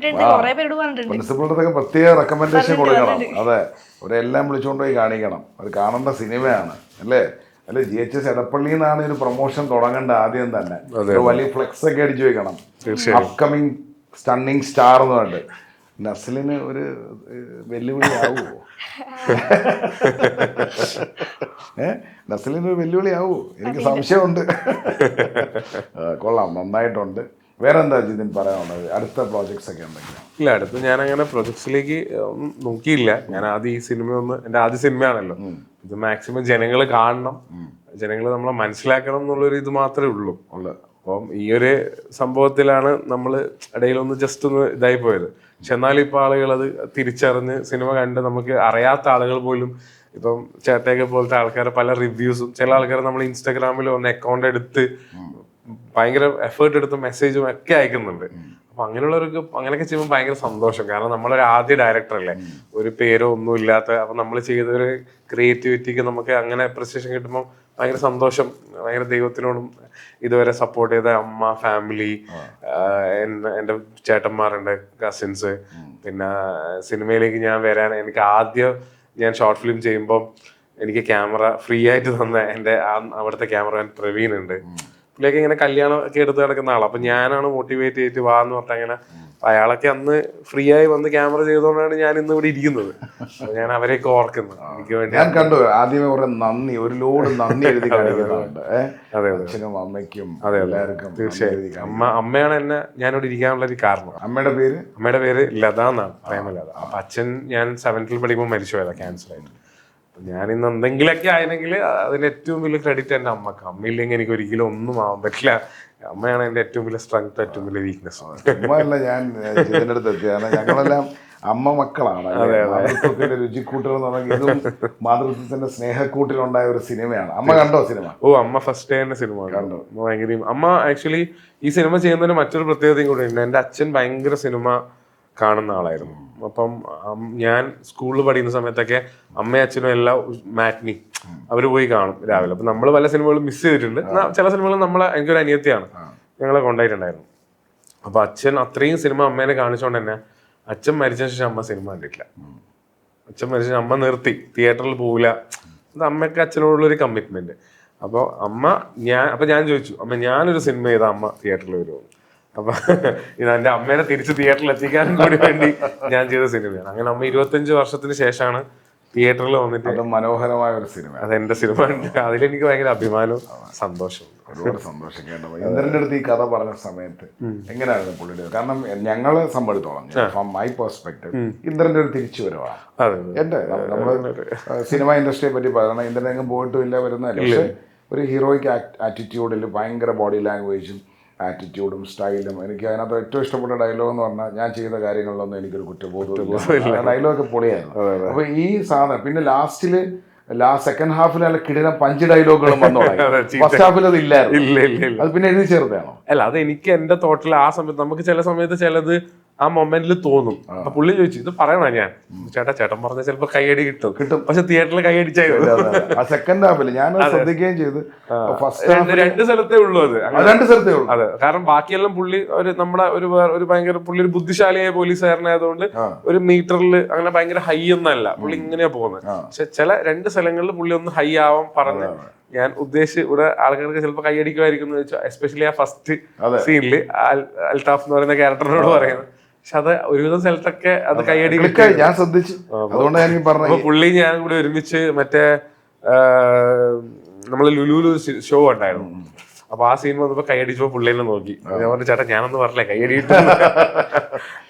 പ്രിൻസിപ്പളിനൊക്കെ പ്രത്യേക റെക്കമെൻഡേഷൻ കൊടുക്കണം. അതെ, അവരെല്ലാം വിളിച്ചുകൊണ്ട് പോയി കാണിക്കണം. അത് കാണേണ്ട സിനിമയാണ് അല്ലേ? അല്ലെ GHS എടപ്പള്ളി എന്നാണ് ഒരു പ്രൊമോഷൻ തുടങ്ങേണ്ട ആദ്യം തന്നെ. വലിയ ഫ്ലെക്സ് ഒക്കെ അടിച്ചു വെക്കണം, അപ്കമിങ് സ്റ്റണ്ണിങ് സ്റ്റാർ എന്ന് പറഞ്ഞിട്ട്. നസ്ലിന് ഒരു വെല്ലുവിളി ആവുമോ? നസ്ലിന് ഒരു വെല്ലുവിളി ആവുമോ? എനിക്ക് സംശയമുണ്ട്. കൊള്ളാം, നന്നായിട്ടുണ്ട്. വേറെ എന്താ ജിതിൻ പറയാനുള്ളത്? അടുത്ത പ്രോജക്ട്സ് ഒക്കെ ഉണ്ടെങ്കിൽ? ഇല്ല, അടുത്ത് ഞാൻ അങ്ങനെ പ്രോജക്ട്സിലേക്ക് ഒന്നും നോക്കിയില്ല. ഞാൻ ആദ്യം ഈ സിനിമ എൻ്റെ ആദ്യ സിനിമയാണല്ലോ, ഇത് മാക്സിമം ജനങ്ങൾ കാണണം, ജനങ്ങൾ നമ്മളെ മനസ്സിലാക്കണം എന്നുള്ളൊരു ഇത് മാത്രമേ ഉള്ളൂ. അപ്പം ഈ ഒരു സംഭവത്തിലാണ് നമ്മൾ ഇടയിലൊന്ന് ജസ്റ്റ് ഒന്ന് ഇതായി പോയത്. പക്ഷെ എന്നാലും ഇപ്പോൾ ആളുകൾ അത് തിരിച്ചറിഞ്ഞ് സിനിമ കണ്ട്, നമുക്ക് അറിയാത്ത ആളുകൾ പോലും ഇപ്പം ചേട്ടയൊക്കെ പോലത്തെ ആൾക്കാരെ പല റിവ്യൂസും, ചില ആൾക്കാർ നമ്മൾ ഇൻസ്റ്റാഗ്രാമിൽ ഒന്ന് അക്കൗണ്ട് എടുത്ത് ഭയങ്കര എഫേർട്ട് എടുത്ത് മെസ്സേജും ഒക്കെ അയക്കുന്നുണ്ട്. അപ്പൊ അങ്ങനെയുള്ളവർക്ക് അങ്ങനെയൊക്കെ ചെയ്യുമ്പോൾ ഭയങ്കര സന്തോഷം. കാരണം നമ്മളൊരു ആദ്യ ഡയറക്ടർ അല്ലേ, ഒരു പേരോ ഒന്നും ഇല്ലാത്ത. അപ്പൊ നമ്മൾ ചെയ്ത ഒരു ക്രിയേറ്റിവിറ്റിക്ക് നമുക്ക് അങ്ങനെ അപ്രിസിയേഷൻ കിട്ടുമ്പോൾ ഭയങ്കര സന്തോഷം. ഭയങ്കര ദൈവത്തിനോടും ഇതുവരെ സപ്പോർട്ട് ചെയ്ത അമ്മ, ഫാമിലി, എൻ്റെ ചേട്ടന്മാരുണ്ട്, കസിൻസ്, പിന്നെ സിനിമയിലേക്ക് ഞാൻ വരാൻ എനിക്ക് ആദ്യം ഞാൻ ഷോർട്ട് ഫിലിം ചെയ്യുമ്പോൾ എനിക്ക് ക്യാമറ ഫ്രീ ആയിട്ട് തന്ന എൻ്റെ അവിടുത്തെ ക്യാമറമാൻ പ്രവീൺ ഉണ്ട്. പുള്ളിയൊക്കെ ഇങ്ങനെ കല്യാണം ഒക്കെ എടുത്ത് നടക്കുന്ന ആളാണ്. അപ്പൊ ഞാനാണ് മോട്ടിവേറ്റ് ചെയ്തിട്ട് വാന്ന് പറഞ്ഞാൽ അങ്ങനെ അയാളൊക്കെ അന്ന് ഫ്രീ ആയി വന്ന് ക്യാമറ ചെയ്തുകൊണ്ടാണ് ഞാൻ ഇന്ന് ഇവിടെ ഇരിക്കുന്നത്. ഞാൻ അവരെയൊക്കെ ഓർക്കുന്നത്. എനിക്ക് വേണ്ടി ഞാൻ കണ്ടു ആദ്യമേ കുറെ നന്ദി, ഒരു ലോഡ് നന്ദി എഴുതി കാണിക്കുന്നുണ്ട്. അതെ, അച്ഛനും അമ്മയ്ക്കും എല്ലാവർക്കും. തീർച്ചയായും അമ്മയാണ് എന്നെ ഞാനിവിടെ ഇരിക്കാനുള്ള ഒരു കാരണം. അമ്മയുടെ പേര് ലത എന്നാണ്, പ്രേമലത. അപ്പൊ അച്ഛൻ ഞാൻ 7th പഠിക്കുമ്പോൾ മരിച്ചു പോയതാ, ക്യാൻസർ ആയിട്ട്. ഞാൻ ഇന്ന് എന്തെങ്കിലുമൊക്കെ ആയെങ്കിൽ അതിന് ഏറ്റവും വലിയ ക്രെഡിറ്റ് എൻ്റെ അമ്മക്ക്. അമ്മയില്ലെങ്കിൽ എനിക്ക് ഒരിക്കലും ഒന്നും ആവാൻ പറ്റില്ല. അമ്മയാണ് എൻ്റെ ഏറ്റവും വലിയ സ്ട്രെങ്ത്, ഏറ്റവും വലിയ വീക്ക്നെസ്. അമ്മയല്ല, ഞാൻ ഇതിൻ്റെ അടുത്ത് എത്തിയാണ്. ഞങ്ങളെല്ലാം അമ്മ മക്കളാണ്. മാതൃത്വത്തിന്റെ രുചിക്കൂട്ടുകൾ എന്ന് പറഞ്ഞാൽ ഇതും മാതൃത്വത്തിന്റെ സ്നേഹക്കൂട്ടിലുണ്ടായ ഒരു സിനിമയാണ്. അമ്മ കണ്ടോ സിനിമ? ഓ, അമ്മ ഫസ്റ്റ് ഡേ തന്നെ സിനിമ കണ്ടു. ഭയങ്കര അമ്മ ആക്ച്വലി ഈ സിനിമ ചെയ്യുന്നതിന് മറ്റൊരു പ്രത്യേകതയും കൂടെ ഉണ്ട്. എൻ്റെ അച്ഛൻ ഭയങ്കര സിനിമ കാണുന്ന ആളായിരുന്നു. അപ്പം ഞാൻ സ്കൂളിൽ പഠിക്കുന്ന സമയത്തൊക്കെ അമ്മയും അച്ഛനും എല്ലാം മാറ്റ്നി അവര് പോയി കാണും രാവിലെ. അപ്പൊ നമ്മൾ പല സിനിമകളും മിസ് ചെയ്തിട്ടുണ്ട്. ചില സിനിമകൾ എനിക്കൊരു അനിയത്തിയാണ്, ഞങ്ങളെ കൊണ്ടായിട്ടുണ്ടായിരുന്നു. അപ്പൊ അച്ഛൻ അത്രയും സിനിമ അമ്മേനെ കാണിച്ചോണ്ട് തന്നെ അച്ഛൻ മരിച്ച ശേഷം അമ്മ സിനിമ കണ്ടിട്ടില്ല. അച്ഛൻ മരിച്ച ശേഷം അമ്മ നിർത്തി, തിയേറ്ററിൽ പോവില്ല. അത് അമ്മയ്ക്ക് അച്ഛനോടുള്ളൊരു കമ്മിറ്റ്മെന്റ്. അപ്പോൾ ഞാൻ ചോദിച്ചു, അമ്മ ഞാനൊരു സിനിമ ചെയ്താൽ അമ്മ തിയേറ്ററിൽ വരുമോ? അപ്പൊ ഇത് എൻ്റെ അമ്മേനെ തിരിച്ച് തിയേറ്ററിൽ എത്തിക്കാനും കൂടി വേണ്ടി ഞാൻ ചെയ്ത സിനിമയാണ്. അങ്ങനെ അമ്മ 25 വർഷത്തിന് ശേഷമാണ് തിയേറ്ററിൽ വന്നിട്ട്. മനോഹരമായ ഒരു സിനിമ, അതെന്റെ സിനിമ. അതിലെനിക്ക് ഭയങ്കര അഭിമാനവും സന്തോഷവും. ഒരുപാട് സന്തോഷം കേട്ടോ. ഇന്ദ്രന്റെ അടുത്ത് ഈ കഥ പറഞ്ഞ സമയത്ത് എങ്ങനെയായിരുന്നു പുള്ളിയുടെ? കാരണം ഞങ്ങളെ സംബന്ധിച്ചോളം, ഫ്രം മൈ പെർസ്പെക്ടീവ്, ഇന്ദ്രന്റെ ഒരു തിരിച്ചു വരവാണ് എന്റെ. നമ്മള് സിനിമ ഇൻഡസ്ട്രിയെ പറ്റി പറയണം, ഇന്ദ്രനെങ്ങും പോയിട്ടും ഇല്ല, വരുന്നതല്ല. പക്ഷെ ഒരു ഹീറോയിക് ആറ്റിറ്റ്യൂഡിൽ ഭയങ്കര ബോഡി ലാംഗ്വേജും ആറ്റിറ്റ്യൂഡും സ്റ്റൈലും. എനിക്ക് അതിനകത്ത് ഏറ്റവും ഇഷ്ടപ്പെട്ട ഡയലോഗ് എന്ന് പറഞ്ഞാൽ, ഞാൻ ചെയ്ത കാര്യങ്ങളിലൊന്നും എനിക്കൊരു കുറ്റബോധമില്ല. ഡയലോഗൊക്കെ പൊളിയായിരുന്നു. അപ്പൊ ഈ സാധനം പിന്നെ ലാസ്റ്റില് സെക്കൻഡ് ഹാഫിൽ നല്ല കിടിലം പഞ്ച് ഡയലോഗുകളും വന്നു ഫസ്റ്റ് ഹാഫിൽ അത് ഇല്ലായിരുന്നു. ഇല്ല അത് പിന്നെ എഴുതി ചേർത്താണോ? അല്ല, അത് എനിക്ക് എന്റെ തോട്ടിൽ ആ സമയത്ത് നമുക്ക് ചില സമയത്ത് ചിലത് ആ മൊമെന്റിൽ തോന്നും. അപ്പൊ പുള്ളി ചോദിച്ചു ഇത് പറയണോ ഞാൻ, ചേട്ടൻ പറഞ്ഞ ചിലപ്പോ കൈയടി കിട്ടും, പക്ഷെ തിയേറ്ററിൽ കൈയടിച്ചായിരുന്നു. സെക്കൻഡ് ഹാഫിൽ ഞാൻ ശ്രദ്ധിക്കുകയും ചെയ്തു. രണ്ട് സ്ഥലത്തേ ഉള്ളൂ അത്, രണ്ട് സ്ഥലത്തേ ഉള്ളൂ. അതെ, കാരണം ബാക്കിയെല്ലാം പുള്ളി ഒരു നമ്മുടെ ഒരു ഭയങ്കര പുള്ളി ഒരു ബുദ്ധിശാലിയായ പോലീസുകാരനായതുകൊണ്ട് ഒരു മീറ്ററിൽ അങ്ങനെ ഭയങ്കര ഹൈ ഒന്നല്ല പുള്ളി ഇങ്ങനെയാ പോകുന്നത്. പക്ഷെ ചില രണ്ട് സ്ഥലങ്ങളിൽ പുള്ളി ഒന്ന് ഹൈ ആവാൻ പറഞ്ഞ് ഞാൻ ഉദ്ദേശിച്ച് ഇവിടെ ആൾക്കാർക്ക് ചിലപ്പോൾ കൈയടിക്കുമായിരിക്കും എന്ന് വെച്ചാൽ, എസ്പെഷ്യലി ആ ഫസ്റ്റ് സീനില് അൽതാഫ് എന്ന് പറയുന്ന ക്യാരക്ടറിനോട് പറയുന്നത്. പക്ഷെ അത് ഒരുവിധം സ്ഥലത്തൊക്കെ അത് കൈയടി ഞാൻ ശ്രദ്ധിച്ചു. അതുകൊണ്ട് ഞാൻ പറഞ്ഞു പുള്ളി ഞാൻ കൂടി ഒരുമിച്ച് മറ്റേ നമ്മള് ലുലുലു ഷോ ഉണ്ടായിരുന്നു. അപ്പൊ ആ സീൻ വന്നപ്പോ കൈയടിച്ചപ്പോ പുള്ളിനെ നോക്കി. ഞാൻ പറഞ്ഞു ചേട്ടാ ഞാനൊന്ന് പറഞ്ഞേ കൈയടിയിട്ട്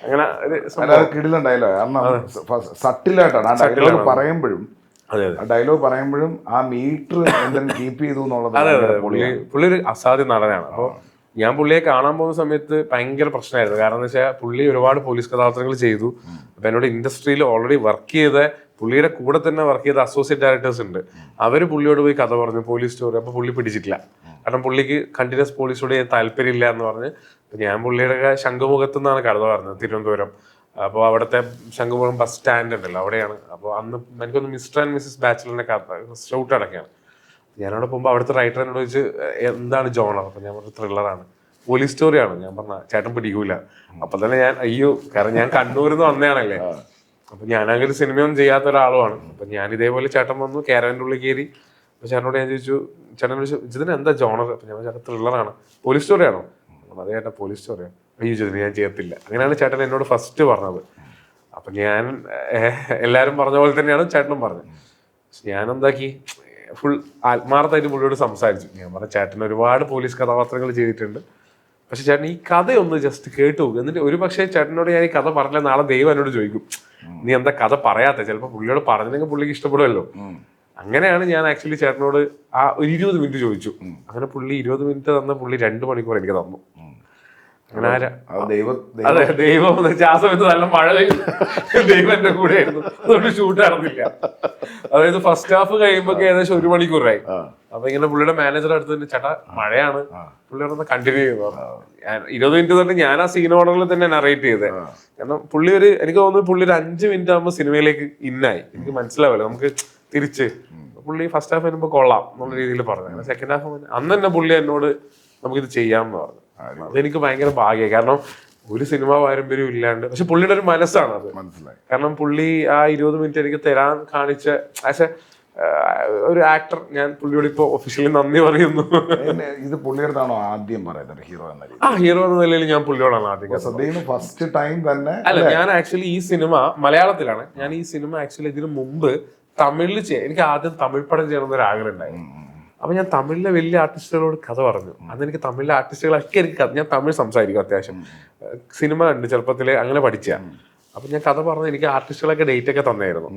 അങ്ങനെ കിടിലുണ്ടായല്ലോ. കാരണം സട്ടിലായിട്ടാണ് ആ ഡയലോഗ് പറയുമ്പോഴും ഡയലോഗ് പറയുമ്പോഴും ആ മീറ്റർ എന്തെങ്കിലും കീപ്പ് ചെയ്തു എന്നുള്ളത്. പുള്ളി ഒരു അസാധ്യ നടനാണ്. അപ്പോൾ ഞാൻ പുള്ളിയെ കാണാൻ പോകുന്ന സമയത്ത് ഭയങ്കര പ്രശ്നമായിരുന്നു. കാരണം എന്ന് വെച്ചാൽ പുള്ളി ഒരുപാട് പോലീസ് കഥാപാത്രങ്ങൾ ചെയ്തു. അപ്പൊ എന്നോട് ഇൻഡസ്ട്രിയിൽ ഓൾറെഡി വർക്ക് ചെയ്ത പുള്ളിയുടെ കൂടെ തന്നെ വർക്ക് ചെയ്ത അസോസിയേറ്റ് ഡയറക്ടേഴ്സ് ഉണ്ട്. അവര് പുള്ളിയോട് പോയി കഥ പറഞ്ഞു പോലീസ് സ്റ്റോറി. അപ്പൊ പുള്ളി പിടിച്ചിട്ടില്ല. കാരണം പുള്ളിക്ക് കണ്ടിന്യൂസ് പോലീസ് സ്റ്റോറി താല്പര്യമില്ല എന്ന് പറഞ്ഞ് ഞാൻ പുള്ളിയുടെ ശംഖുമുഖത്ത് നിന്നാണ് കഥ പറഞ്ഞത്, തിരുവനന്തപുരം. അപ്പോൾ അവിടുത്തെ ശംഖുമുഖം ബസ് സ്റ്റാൻഡ് ഉണ്ടല്ലോ അവിടെയാണ്. അപ്പോൾ അന്ന് എനിക്കൊന്ന് മിസ്റ്റർ ആൻഡ് മിസ്സസ് ബാച്ചിലറിന്റെ ഷൂട്ട് അടക്കാണ്. ഞാനവിടെ പോകുമ്പോൾ അവിടുത്തെ റൈറ്റർ എന്നോട് ചോദിച്ച് എന്താണ് ജോണർ. അപ്പൊ ഞാൻ പറഞ്ഞു ത്രില്ലറാണ്, പോലീസ് സ്റ്റോറിയാണ്. ഞാൻ പറഞ്ഞ ചേട്ടൻ പിടിക്കൂല. അപ്പൊ തന്നെ ഞാൻ അയ്യോ, കാരണം ഞാൻ കണ്ണൂരിൽ നിന്ന് വന്നതാണല്ലേ. അപ്പൊ ഞാനങ്ങനെ സിനിമയൊന്നും ചെയ്യാത്ത ഒരാളുമാണ്. അപ്പൊ ഞാൻ ഇതേപോലെ ചേട്ടൻ വന്നു ക്യാരവന്റെ ഉള്ളിൽ കയറി. അപ്പൊ ചേട്ടനോട് ഞാൻ ചോദിച്ചു, ചേട്ടൻ ചോദിച്ചു ഇതിന് എന്താ ജോണർ. അപ്പൊ ഞാൻ ചേട്ടൻ ത്രില്ലറാണ്. പോലീസ് സ്റ്റോറിയാണോ? അതേ ചേട്ടാ പോലീസ് സ്റ്റോറിയാണ്. അയ്യോ ഇതിന് ഞാൻ ചെയ്യത്തില്ല. അങ്ങനെയാണ് ചേട്ടൻ എന്നോട് ഫസ്റ്റ് പറഞ്ഞത്. അപ്പൊ ഞാൻ എല്ലാരും പറഞ്ഞ പോലെ തന്നെയാണ് ചേട്ടനും പറഞ്ഞത്. ഞാൻ എന്താക്കി ഫുൾ ആത്മാർത്ഥമായിട്ട് പുള്ളിയോട് സംസാരിച്ചു. ഞാൻ പറഞ്ഞ ചേട്ടൻ ഒരുപാട് പോലീസ് കഥാപാത്രങ്ങൾ ചെയ്തിട്ടുണ്ട്, പക്ഷെ ചേട്ടൻ ഈ കഥയൊന്ന് ജസ്റ്റ് കേട്ടു. എന്നിട്ട് ഒരു പക്ഷേ ചേട്ടനോട് ഞാൻ ഈ കഥ പറഞ്ഞ നാളെ ദൈവം എന്നോട് ചോദിക്കും നീ എന്താ കഥ പറയാത്ത. ചിലപ്പോൾ പുള്ളിയോട് പറഞ്ഞെങ്കിൽ പുള്ളിക്ക് ഇഷ്ടപ്പെടുമല്ലോ. അങ്ങനെയാണ് ഞാൻ ആക്ച്വലി ചേട്ടനോട് ആ ഒരു 20 മിനിറ്റ് ചോദിച്ചു. അങ്ങനെ പുള്ളി 20 മിനിറ്റ് തന്ന പുള്ളി 2 മണിക്കൂർ എനിക്ക് തന്നു. അതെ, ദൈവം ആ സമയത്ത് നല്ല മഴ പെയ്തു, ദൈവം എന്റെ കൂടെ ആയിരുന്നു. അതുകൊണ്ട് ഷൂട്ട് നടന്നില്ല. അതായത് ഫസ്റ്റ് ഹാഫ് കഴിയുമ്പോ ഏകദേശം 1 മണിക്കൂറായി. അപ്പൊ ഇങ്ങനെ പുള്ളിയുടെ മാനേജർ അടുത്ത് ചേട്ടാ മഴയാണ്, പുള്ളി പറഞ്ഞ കണ്ടിന്യൂ ചെയ്തു. 20 മിനിറ്റ് തൊട്ട് ഞാൻ ആ സീൻ ഓർഡറിൽ തന്നെ നറേറ്റ് ചെയ്തേ. കാരണം പുള്ളി എനിക്ക് തോന്നുന്നു പുള്ളി ഒരു 5 മിനിറ്റ് ആകുമ്പോൾ സിനിമയിലേക്ക് ഇന്നായി. എനിക്ക് മനസ്സിലാവല്ലോ നമുക്ക് തിരിച്ച്. പുള്ളി ഫസ്റ്റ് ഹാഫ് വരുമ്പോ കൊള്ളാം എന്നുള്ള രീതിയിൽ പറഞ്ഞു. സെക്കൻഡ് ഹാഫ് അന്ന് തന്നെ പുള്ളി എന്നോട് നമുക്കിത് ചെയ്യാമെന്ന് പറഞ്ഞു. അതെനിക്ക് ഭയങ്കര ഭാഗ്യമായി. കാരണം ഒരു സിനിമ പാരമ്പര്യം ഇല്ലാണ്ട്, പക്ഷെ പുള്ളിയുടെ ഒരു മനസ്സാണ് അത്. മനസ്സിലായി. കാരണം പുള്ളി ആ 20 മിനിറ്റ് എനിക്ക് തരാൻ കാണിച്ച ആസ് എ ഒരു ആക്ടർ ഞാൻ പുള്ളിയോട് ഇപ്പൊ ഒഫീഷ്യലി നന്ദി പറയുന്നു. ഇത് പുള്ളിയോടാണോ ആദ്യം പറയുന്നത് ഹീറോ എന്ന രീതി? ഹീറോ എന്ന നിലയിൽ ഞാൻ പുള്ളിയോടാണ് ആദ്യം. ഫസ്റ്റ് ടൈം തന്നെ അല്ല, ഞാൻ ആക്ച്വലി ഈ സിനിമ മലയാളത്തിലാണ്. ഞാൻ ഈ സിനിമ ആക്ച്വലി ഇതിനു മുമ്പ് തമിഴിൽ എനിക്ക് ആദ്യം തമിഴ് പടം ചെയ്യണമെന്നൊരു ആഗ്രഹം ഉണ്ടായിരുന്നു. അപ്പൊ ഞാൻ തമിഴിലെ വലിയ ആർട്ടിസ്റ്റുകളോട് കഥ പറഞ്ഞു. അന്ന് എനിക്ക് തമിഴിലെ ആർട്ടിസ്റ്റുകളൊക്കെ ഞാൻ തമിഴ് സംസാരിക്കും അത്യാവശ്യം. സിനിമ ഉണ്ട് ചെറുപ്പത്തില് അങ്ങനെ പഠിച്ച. അപ്പൊ ഞാൻ കഥ പറഞ്ഞു. എനിക്ക് ആർട്ടിസ്റ്റുകളൊക്കെ ഡേറ്റ് ഒക്കെ തന്നായിരുന്നു.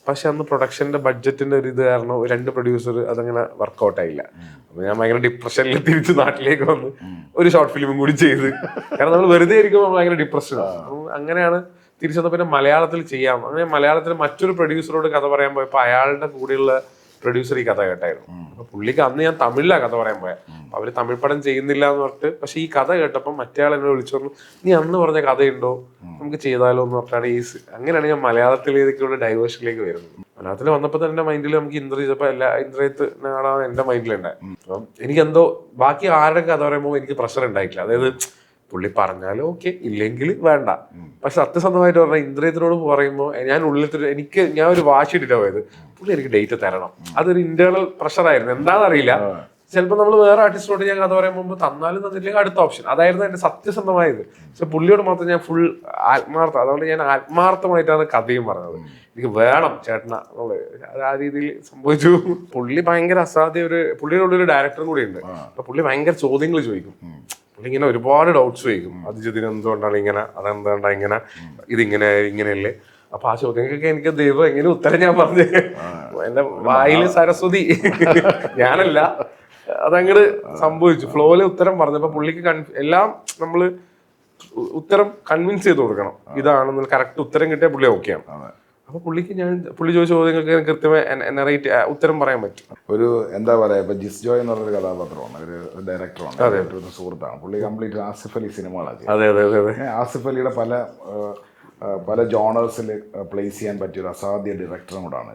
പക്ഷെ അന്ന് പ്രൊഡക്ഷന്റെ ബഡ്ജറ്റിന്റെ ഒരു ഇത് കാരണം 2 പ്രൊഡ്യൂസർ അതങ്ങനെ വർക്ക്ഔട്ട് ആയില്ല. അപ്പൊ ഞാൻ ഭയങ്കര ഡിപ്രഷനിൽ തിരിച്ച് നാട്ടിലേക്ക് വന്ന് ഒരു ഷോർട്ട് ഫിലിമും കൂടി ചെയ്ത്. കാരണം നമ്മൾ വെറുതെ ഇരിക്കുമ്പോൾ ഭയങ്കര ഡിപ്രഷനാണ്. അങ്ങനെയാണ് തിരിച്ചു വന്ന പിന്നെ മലയാളത്തിൽ ചെയ്യാം. അങ്ങനെ മലയാളത്തിൽ മറ്റൊരു പ്രൊഡ്യൂസറോട് കഥ പറയാൻ പോയപ്പോ അയാളുടെ കൂടെയുള്ള പ്രൊഡ്യൂസർ ഈ കഥ കേട്ടായിരുന്നു. അപ്പൊ പുള്ളിക്ക് അന്ന് ഞാൻ തമിഴിലാണ് കഥ പറയാൻ പോയത്. അവര് തമിഴ് പടം ചെയ്യുന്നില്ല എന്ന് പറഞ്ഞിട്ട്, പക്ഷെ ഈ കഥ കേട്ടപ്പോൾ മറ്റേ ആൾ എന്നെ വിളിച്ചു പറഞ്ഞു നീ അന്ന് പറഞ്ഞ കഥയുണ്ടോ നമുക്ക് ചെയ്താലോ എന്ന് പറഞ്ഞാണ് അങ്ങനെയാണ് ഞാൻ മലയാളത്തിലേക്കുള്ള ഡൈവേഴ്ഷനിലേക്ക് വരുന്നത്. മലയാളത്തിൽ വന്നപ്പോൾ തന്നെ മൈൻഡിൽ നമുക്ക് ഇന്ദ്രജിത്ത് കാണാൻ എന്റെ മൈൻഡിലുണ്ടായി. അപ്പം എനിക്കെന്തോ ബാക്കി ആരുടെ കഥ പറയുമ്പോൾ എനിക്ക് പ്രഷർ ഉണ്ടായിട്ടില്ല. അതായത് പുള്ളി പറഞ്ഞാലും ഓക്കെ, ഇല്ലെങ്കിൽ വേണ്ട. പക്ഷെ സത്യസന്ധമായിട്ട് പറഞ്ഞാൽ ഇന്ദ്രജിത്തിനോട് പറയുമ്പോൾ ഞാൻ ഞാൻ ഒരു വാശി ഇട്ടിട്ടാ പോയത്, പുള്ളി എനിക്ക് ഡേറ്റ് തരണം. അതൊരു ഇന്റേണൽ പ്രഷറായിരുന്നു. എന്താണെന്നറിയില്ല. ചിലപ്പോൾ നമ്മൾ വേറെ ആർട്ടിസ്റ്റിനോട് ഞാൻ കഥ പറയുമ്പോൾ തന്നാലും തന്നില്ലെങ്കിൽ അടുത്ത ഓപ്ഷൻ. അതായിരുന്നു എന്റെ സത്യസന്ധമായത്. പക്ഷെ പുള്ളിയോട് മാത്രം ഞാൻ ഫുൾ ആത്മാർത്ഥം. അതുകൊണ്ട് ഞാൻ ആത്മാർത്ഥമായിട്ടാണ് കഥയും പറഞ്ഞത്. എനിക്ക് വേണം ചേട്ടന എന്നുള്ളത്. ആ രീതിയിൽ സംഭവിച്ചു. പുള്ളി ഭയങ്കര അസാധ്യ പുള്ളിയുടെ ഉള്ളൊരു ഡയറക്ടറും കൂടി ഉണ്ട്. അപ്പൊ പുള്ളി ഭയങ്കര ചോദ്യങ്ങൾ ചോദിക്കും. ഇങ്ങനെ ഒരുപാട് ഡൗട്ട്സ് ചോദിക്കും. അത് ഇതിന് എന്തുകൊണ്ടാണ് ഇങ്ങനെ, അതെന്തുകൊണ്ടാണ് ഇങ്ങനെ, ഇങ്ങനെയല്ലേ. അപ്പൊ ആ ചോദ്യങ്ങൾക്കൊക്കെ എനിക്ക് ദൈവം എങ്ങനെ ഉത്തരം ഞാൻ പറഞ്ഞു. എന്റെ വായില് സരസ്വതി ഞാനല്ല, അതങ്ങട് സംഭവിച്ചു. ഫ്ലോയില് ഉത്തരം പറഞ്ഞപ്പോ പുള്ളിക്ക് എല്ലാം നമ്മള് ഉത്തരം കൺവിൻസ് ചെയ്ത് കൊടുക്കണം. ഇതാണെന്നുള്ള കറക്റ്റ് ഉത്തരം കിട്ടിയ പുള്ളി ഓക്കെയാണ്. അപ്പൊ പുള്ളി ചോദിച്ച ചോദ്യങ്ങൾക്ക് കൃത്യമായി ഉത്തരം പറയാൻ പറ്റും. ഒരു എന്താ പറയാ, ഇപ്പൊ ജിസ് ജോയ് എന്ന് പറഞ്ഞൊരു കഥാപാത്രമാണ്, ഒരു ഡയറക്ടറാണ്, ഒരു സുഹൃത്താണ്. പുള്ളി കംപ്ലീറ്റ് ആസിഫ് അലി സിനിമകളാണ്. ആസിഫ് അലിയുടെ പല ജോണേഴ്സിൽ പ്ലേസ് ചെയ്യാൻ പറ്റിയ ഒരു അസാധ്യ ഡയറക്ടറും കൂടാണ്.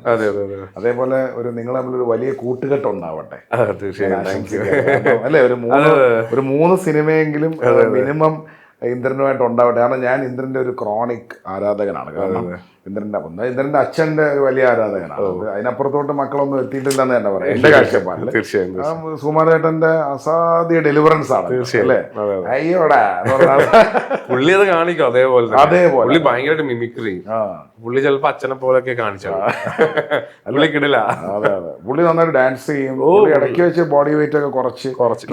അതേപോലെ നിങ്ങൾ തമ്മിലൊരു വലിയ കൂട്ടുകെട്ട് ഉണ്ടാവട്ടെ അല്ലെ. ഒരു 3 സിനിമയെങ്കിലും മിനിമം ഇന്ദ്രനുമായിട്ട് ഉണ്ടാവട്ടെ. കാരണം ഞാൻ ഇന്ദ്രന്റെ ഒരു ക്രോണിക് ആരാധകനാണ്. കാരണം ഇന്ദ്രന്റെ അച്ഛന്റെ ഒരു വലിയ ആരാധകനാണ്. അതിനപ്പുറത്തോട്ട് മക്കളൊന്നും എത്തിയിട്ടില്ലെന്ന് തന്നെ പറയാം എന്റെ കാഴ്ചപ്പാടിൽ. സുകുമാരേട്ടന്റെ അസാധ്യ ഡെലിവറൻസ് ആണ് അല്ലേ. അയ്യോടാ പുള്ളി അത് കാണിക്കും അതേപോലെ ഭയങ്കരമായിട്ട് മിമിക്രി. പുള്ളി ചിലപ്പോ അച്ഛനെ പോലൊക്കെ കാണിച്ചു പുള്ളിക്കിടില്ല. പുള്ളി നന്നായിട്ട് ഡാൻസ് ചെയ്യും. ഇടയ്ക്ക് വെച്ച് ബോഡി വെയിറ്റ് ഒക്കെ കുറച്ച്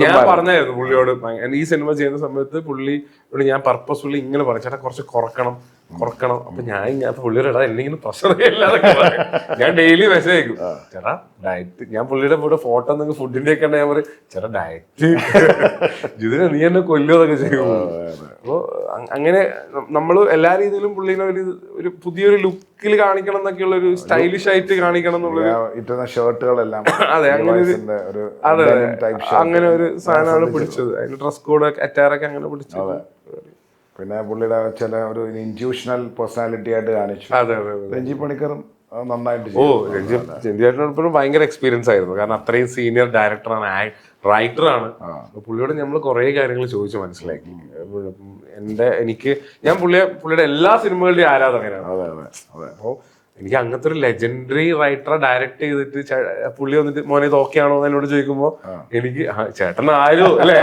ഞാൻ പറഞ്ഞായിരുന്നു പുള്ളിയോട്. ഈ സിനിമ ചെയ്യുന്ന സമയത്ത് പുള്ളിയോട് ഞാൻ പർപ്പസ്ഫുള്ളി ഇങ്ങനെ പറഞ്ഞു, ചേട്ടാ കുറച്ച് കുറക്കണം. അപ്പൊ ഞാൻ പുള്ളിയുടെ എന്തെങ്കിലും പ്രഷറില്ലാതെ ഞാൻ ഡെയിലി മെസ്സേജ് അയക്കും, ചേട്ടാ ഡയറ്റ്. ഞാൻ പുള്ളിയുടെ കൂടെ ഫോട്ടോ എന്തെങ്കിലും ഫുഡിന്റെ ഒക്കെ ഞാൻ പറയും, ചേട്ടാ ഡയറ്റ് ഇതിനെ നീ എന്നെ കൊല്ലുന്നതൊക്കെ ചെയ്യും. അപ്പൊ അങ്ങനെ നമ്മള് എല്ലാ രീതിയിലും പുള്ളിനെ ഒരു പുതിയൊരു ലുക്കിൽ കാണിക്കണം എന്നൊക്കെയുള്ള ഒരു സ്റ്റൈലിഷ് ആയിട്ട് കാണിക്കണം എന്നുള്ളൊരു ഷർട്ടുകളെല്ലാം. അതെ, അങ്ങനെ ഒരു സാധനമാണ് പിടിച്ചത്. അതിന് ഡ്രസ് കോഡ് അറ്റാറൊക്കെ അങ്ങനെ പിടിച്ചത്. പിന്നെ പുള്ളിയുടെ ചില ഒരു ഇൻറ്റ്യൂഷണൽ പേഴ്സണാലിറ്റി ആയിട്ട് കാണിച്ചു. രഞ്ജി പണിക്കറും നന്നായിട്ട്. രഞ്ജിയേട്ടനോടൊപ്പം ഭയങ്കര എക്സ്പീരിയൻസ് ആയിരുന്നു. കാരണം അത്രയും സീനിയർ ഡയറക്ടറാണ്, റൈറ്ററാണ്. പുള്ളിയോട് നമ്മൾ കുറെ കാര്യങ്ങൾ ചോദിച്ചു മനസ്സിലാക്കി. ഞാൻ പുള്ളിയുടെ എല്ലാ സിനിമകളുടെയും ആരാധകനാണ്. അപ്പോ എനിക്ക് അങ്ങനത്തെ ഒരു ലെജൻഡറി റൈറ്ററെ ഡയറക്ട് ചെയ്തിട്ട് പുള്ളി വന്നിട്ട് മോനെ ഇത് ഓക്കെ ആണോ എന്ന് എന്നോട് ചോദിക്കുമ്പോ എനിക്ക് ചേട്ടനായാലും അല്ലെ,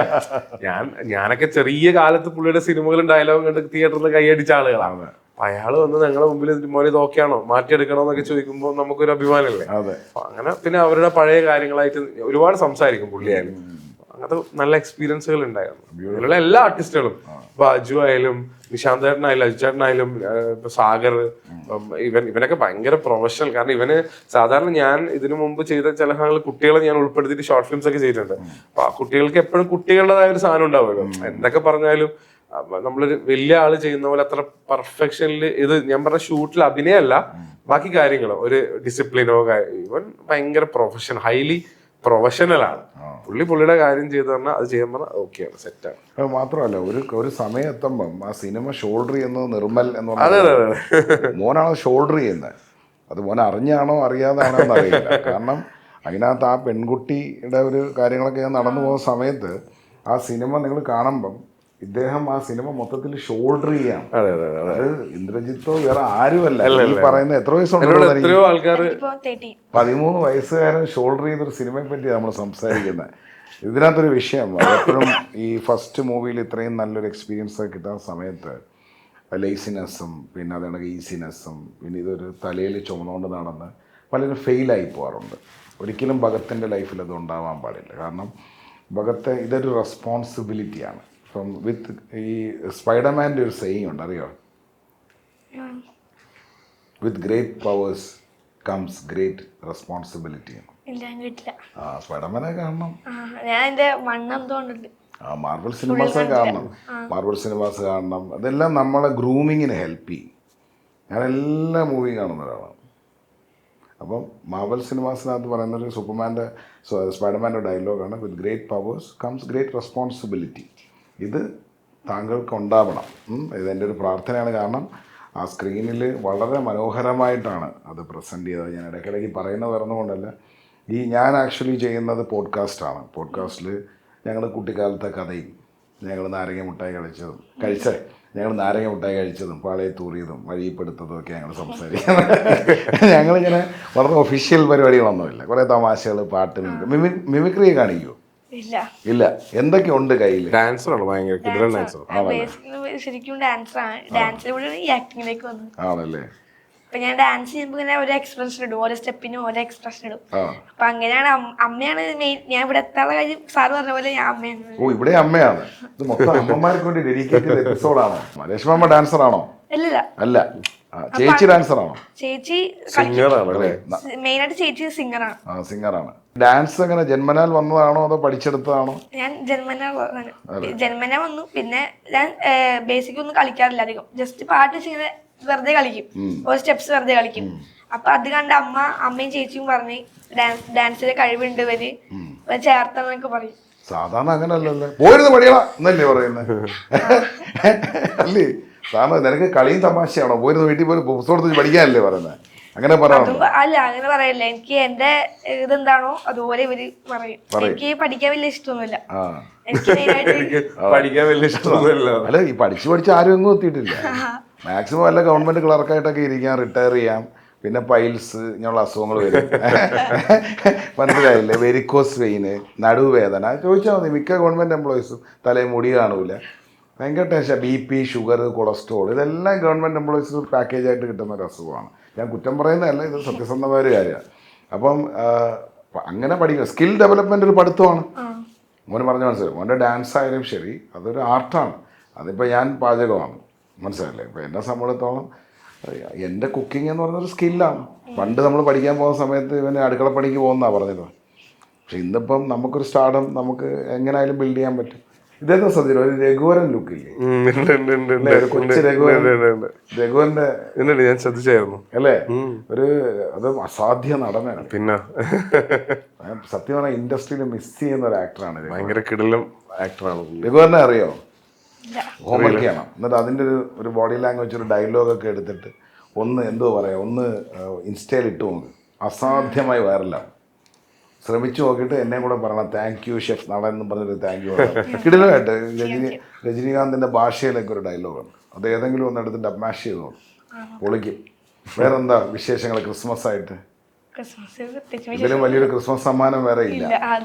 ഞാനൊക്കെ ചെറിയ കാലത്ത് പുള്ളിയുടെ സിനിമകളും ഡയലോഗും കണ്ട് തിയേറ്ററിൽ കൈയടിച്ച ആളുകളാണ്. അയാൾ വന്ന് ഞങ്ങളുടെ മുമ്പിൽ മോനെ ഇത് ഓക്കെ ആണോ, മാറ്റിയെടുക്കണോ എന്നൊക്കെ ചോദിക്കുമ്പോൾ നമുക്കൊരു അഭിമാനമല്ലേ. അങ്ങനെ പിന്നെ അവരുടെ പഴയ കാര്യങ്ങളായിട്ട് ഒരുപാട് സംസാരിക്കും പുള്ളിയായാലും. അങ്ങനത്തെ നല്ല എക്സ്പീരിയൻസുകൾ ഉണ്ടായിരുന്നു. ഇതിലുള്ള എല്ലാ ആർട്ടിസ്റ്റുകളും, ഇപ്പൊ അജു ആയാലും നിശാന്ത് ചേട്ടനായാലും അജു ചേട്ടനായാലും സാഗർ, ഇവനൊക്കെ ഭയങ്കര പ്രൊഫഷണൽ. കാരണം ഇവന് സാധാരണ ഞാൻ ഇതിനു മുമ്പ് ചെയ്ത ചില കുട്ടികളെ ഞാൻ ഉൾപ്പെടുത്തിയിട്ട് ഷോർട്ട് ഫിലിംസ് ഒക്കെ ചെയ്തിട്ടുണ്ട്. അപ്പൊ ആ കുട്ടികൾക്ക് എപ്പോഴും കുട്ടികളുടേതായ ഒരു സാധനം ഉണ്ടാവുമല്ലോ. എന്തൊക്കെ പറഞ്ഞാലും നമ്മളൊരു വലിയ ആള് ചെയ്യുന്ന പോലെ അത്ര പെർഫെക്ഷനിൽ ഇത് ഞാൻ പറഞ്ഞ ഷൂട്ടിൽ അഭിനയമല്ല, ബാക്കി കാര്യങ്ങളോ ഒരു ഡിസിപ്ലിനോ ഇവൻ ഭയങ്കര ഹൈലി പ്രൊഫഷണലാണ്. പുള്ളിയുടെ കാര്യം ചെയ്തു പറഞ്ഞാൽ അത് ചെയ്യാൻ പറഞ്ഞാൽ ഓക്കെയാണ്, സെറ്റാണ്. അത് മാത്രമല്ല ഒരു സമയം എത്തുമ്പം ആ സിനിമ ഷോൾഡർ ചെയ്യുന്നത് നിർമ്മൽ എന്ന് പറഞ്ഞാൽ മോനാണ് ഷോൾഡർ ചെയ്യുന്നത്. അത് മോൻ അറിഞ്ഞാണോ അറിയാതാണോ എന്ന് അറിയില്ല. കാരണം അതിനകത്ത് ആ പെൺകുട്ടിയുടെ ഒരു കാര്യങ്ങളൊക്കെ നടന്നു പോകുന്ന സമയത്ത് ആ സിനിമ നിങ്ങൾ കാണുമ്പം ഇദ്ദേഹം ആ സിനിമ മൊത്തത്തിൽ ഷോൾഡർ ചെയ്യാണ്. അത് ഇന്ദ്രജിത്തോ വേറെ ആരുമല്ല. ഈ പറയുന്ന എത്ര വയസ്സുണ്ടോ, 13 വയസ്സുകാരൻ ഷോൾഡർ ചെയ്തൊരു സിനിമയെ പറ്റി നമ്മൾ സംസാരിക്കുന്നത്. ഇതിനകത്തൊരു വിഷയം എപ്പോഴും ഈ ഫസ്റ്റ് മൂവിയിൽ ഇത്രയും നല്ലൊരു എക്സ്പീരിയൻസ് കിട്ടുന്ന സമയത്ത് ലേസിനെസ്സും പിന്നെ അതുകൊണ്ട് ഈസിനെസ്സും പിന്നെ ഇതൊരു തലയിൽ ചുമന്നുകൊണ്ട് നടന്ന് പലരും ഫെയിലായി പോകാറുണ്ട്. ഒരിക്കലും ഭഗത്തിൻ്റെ ലൈഫിൽ അത് ഉണ്ടാവാൻ പാടില്ല. കാരണം ഭഗത്തെ ഇതൊരു റെസ്പോൺസിബിലിറ്റിയാണ്. ഫ്രം വിത്ത് ഈ സ്പൈഡർമാൻ്റെ ഒരു സെയിങ് ഉണ്ട്, അറിയോ? With great powers comes great responsibility. സ്പൈഡർമാനെ കാണണം. മാർവൽ സിനിമാസ് കാണണം. അതെല്ലാം നമ്മളെ ഗ്രൂമിങ്ങിന് ഹെൽപ്പ് ചെയ്യും. ഞാൻ എല്ലാ മൂവിയും കാണുന്ന ഒരാളാണ്. അപ്പം മാർവൽ സിനിമാസിനകത്ത് പറയുന്നൊരു സ്പൈഡർമാൻ്റെ ഡയലോഗാണ്, with great powers comes great responsibility. ഇത് താങ്കൾക്ക് ഉണ്ടാവണം. ഇതെൻ്റെ ഒരു പ്രാർത്ഥനയാണ്. കാരണം ആ സ്ക്രീനിൽ വളരെ മനോഹരമായിട്ടാണ് അത് പ്രസൻറ്റ് ചെയ്തത്. ഞാൻ ഇടയ്ക്കിടയ്ക്ക് പറയുന്നത് പറഞ്ഞുകൊണ്ടല്ല, ഞാൻ ആക്ച്വലി ചെയ്യുന്നത് പോഡ്കാസ്റ്റാണ്. പോഡ്കാസ്റ്റിൽ ഞങ്ങൾ കുട്ടിക്കാലത്തെ കഥയും ഞങ്ങൾ നാരങ്ങ മിഠായി കഴിച്ചതും പാളയത്തൂറിയതും വഴിപ്പെടുത്തതും ഒക്കെ ഞങ്ങൾ സംസാരിക്കുന്നത്. ഞങ്ങളിങ്ങനെ വളരെ ഒഫീഷ്യൽ പരിപാടികളൊന്നുമില്ല. കുറേ തമാശകൾ, പാട്ട്, മിമിക്രി കാണിക്കുമോ? ഇല്ല. എന്തൊക്കെയുണ്ട് കയ്യിൽ? ഡാൻസറാണ്, ഭയങ്കര ശരിക്കും ഡാൻസിലൂടെ ഈ ആക്ടിങ്ങിലേക്ക് വന്നു. ആണല്ലേ? അപ്പൊ ഞാൻ ഡാൻസ് ചെയ്യുമ്പോൾ ഇങ്ങനെ ഒരു എക്സ്പ്രഷൻ ഇടും, ഓരോ സ്റ്റെപ്പിനും ഓരോ എക്സ്പ്രഷൻ ഇടും. അപ്പൊ അങ്ങനെയാണ് അമ്മയാണ് മെയിൻ. ഞാൻ ഇവിടെ എത്താനുള്ള കാര്യം സാറ് പറഞ്ഞ പോലെ ഞാൻ അമ്മയാണ്. ഓ, ഇവിടെ അമ്മയാണ്. ഇത് മൊത്തം അമ്മമാർക്ക് വേണ്ടി ഡെഡിക്കേറ്റഡ് എപ്പിസോഡാണോ? രേഷ്മ ഡാൻസർ ആണോ? അല്ല. ചേച്ചി ഡാൻസർ ആണോ? ചേച്ചി മെയിനായിട്ട് ചേച്ചി സിംഗറാണ്. സിംഗറാണ്. ഡാൻസ് എങ്ങനെ ജന്മനാൽ വന്നതാണോ അതോ പഠിച്ചെടുത്തതാണോ? ഞാൻ ജന്മന വന്നു. പിന്നെ ഞാൻ ബേസിക് ഒന്നും കളിക്കാറില്ല അധികം. ജസ്റ്റ് പാട്ട് ഇങ്ങനെ വെറുതെ കളിക്കും, ഓരോ സ്റ്റെപ്സ് വെറുതെ കളിക്കും. അപ്പൊ അത് കണ്ട അമ്മയും ചേച്ചിയും പറഞ്ഞ് ഡാൻസിലെ കഴിവുണ്ട് ഇവര് ചേർത്തെന്നൊക്കെ പറയും. സാധാരണ അങ്ങനല്ലല്ലേ, പോയിരുന്ന് പഠിയണം എന്നല്ലേ പറയുന്നത് അല്ലേ? സാധാരണ നിനക്ക് കളിയും തമാശയാണോ? പോയിരുന്ന് വീട്ടിൽ പോയി പുസ്തകത്തിൽ പഠിക്കാനല്ലേ പറയുന്നത്? അങ്ങനെ പറയാറുണ്ടോ? അല്ല, അങ്ങനെ പറയല്ല. എനിക്ക് എന്റെ ഇതെന്താണോ അതുപോലെ ഇവര് പറയും. എനിക്ക് പഠിക്കാൻ വലിയ ഇഷ്ടമൊന്നുമില്ല. എനിക്ക് മെയിനായിട്ട് പഠിക്കാൻ വലിയ ഇഷ്ടമൊന്നുമില്ല. അല്ല, ഈ പഠിച്ച് ആരും എങ്ങും എത്തിയിട്ടില്ല. മാക്സിമം വല്ല ഗവൺമെന്റ് ക്ലർക്കായിട്ടൊക്കെ ഇരിക്കാം, റിട്ടയർ ചെയ്യാം. പിന്നെ പൈൽസ് ഇങ്ങനെയുള്ള അസുഖങ്ങൾ വരും. മനസ്സിലായില്ലേ? വെരിക്കോസ് വെയിന്, നടുവേദന ചോദിച്ചാൽ മതി. മിക്ക ഗവൺമെന്റ് എംപ്ലോയീസും തലയിൽ മുടി കാണൂല, ഭയങ്കര ടെൻഷൻ. BP, ഷുഗർ, കൊളസ്ട്രോൾ, ഇതെല്ലാം ഗവൺമെന്റ് എംപ്ലോയീസ് പാക്കേജായിട്ട് കിട്ടുന്ന ഒരു അസുഖമാണ്. ഞാൻ കുറ്റം പറയുന്നതല്ല, ഇത് സത്യസന്ധമായ ഒരു കാര്യമാണ്. അപ്പം അങ്ങനെ പഠിക്കുക, സ്കിൽ ഡെവലപ്മെന്റ് ഒരു പഠിത്തമാണ്. മോന് പറഞ്ഞ മനസ്സിലായി. മോൻ്റെ ഡാൻസ് ആയാലും ശരി, അതൊരു ആർട്ടാണ്. അതിപ്പോൾ ഞാൻ പാചകമാണ്, മനസ്സിലായില്ലേ? ഇപ്പോൾ എന്നെ സംബന്ധിച്ചിടത്തോളം എൻ്റെ കുക്കിംഗ് എന്ന് പറയുന്നൊരു സ്കില്ലാണ്. പണ്ട് നമ്മൾ പഠിക്കാൻ പോകുന്ന സമയത്ത് ഇവന് അടുക്കളപ്പണിക്ക് പോകുന്നതാണ് പറഞ്ഞത്. പക്ഷെ ഇന്നിപ്പം നമുക്കൊരു സ്റ്റാർഡം നമുക്ക് എങ്ങനെയായാലും ബിൽഡ് ചെയ്യാൻ പറ്റും. ഇതൊക്കെ ശ്രദ്ധിച്ചു, ഒരു രഘുവരൻ ലുക്കില്ലേ? കൊച്ചു രഘുവരന്റെ ഞാൻ ശ്രദ്ധിച്ചായിരുന്നു അല്ലേ? അത് അസാധ്യ നടനാണ്. പിന്നെ സത്യം പറഞ്ഞാൽ ഇൻഡസ്ട്രിയിൽ മിസ് ചെയ്യുന്ന ഒരു ആക്ടറാണ്. ഭയങ്കര കിടിലം ആക്ടറാണ് രഘുവരനെ അറിയോ? ഹോംവർക്ക് ചെയ്യണം. എന്നിട്ട് അതിൻ്റെ ഒരു ബോഡി ലാംഗ്വേജ്, ഒരു ഡയലോഗൊക്കെ എടുത്തിട്ട് ഒന്ന് ഒന്ന് ഇൻസ്റ്റയിൽ ഇട്ട് നോക്ക്. അസാധ്യമായി വൈറലാവും. ശ്രമിച്ചു നോക്കിയിട്ട് എന്നെ കൂടെ പറയണം, താങ്ക് യു ഷെഫ് നടൻ എന്ന് പറഞ്ഞൊരു താങ്ക് യു. കിടിലമായിട്ട് രജനീകാന്തിൻ്റെ ഭാഷയിലൊക്കെ ഒരു ഡയലോഗുണ്ട്. അത് ഏതെങ്കിലും ഒന്ന് എടുത്ത് ഡബ്മാഷ് ചെയ്ത് നോക്കും, പൊളിക്കും. വേറെന്താ വിശേഷങ്ങൾ? ക്രിസ്മസ് ആയിട്ട് ഇതിലും വലിയൊരു ക്രിസ്മസ് സമ്മാനം വേറെ ഇല്ല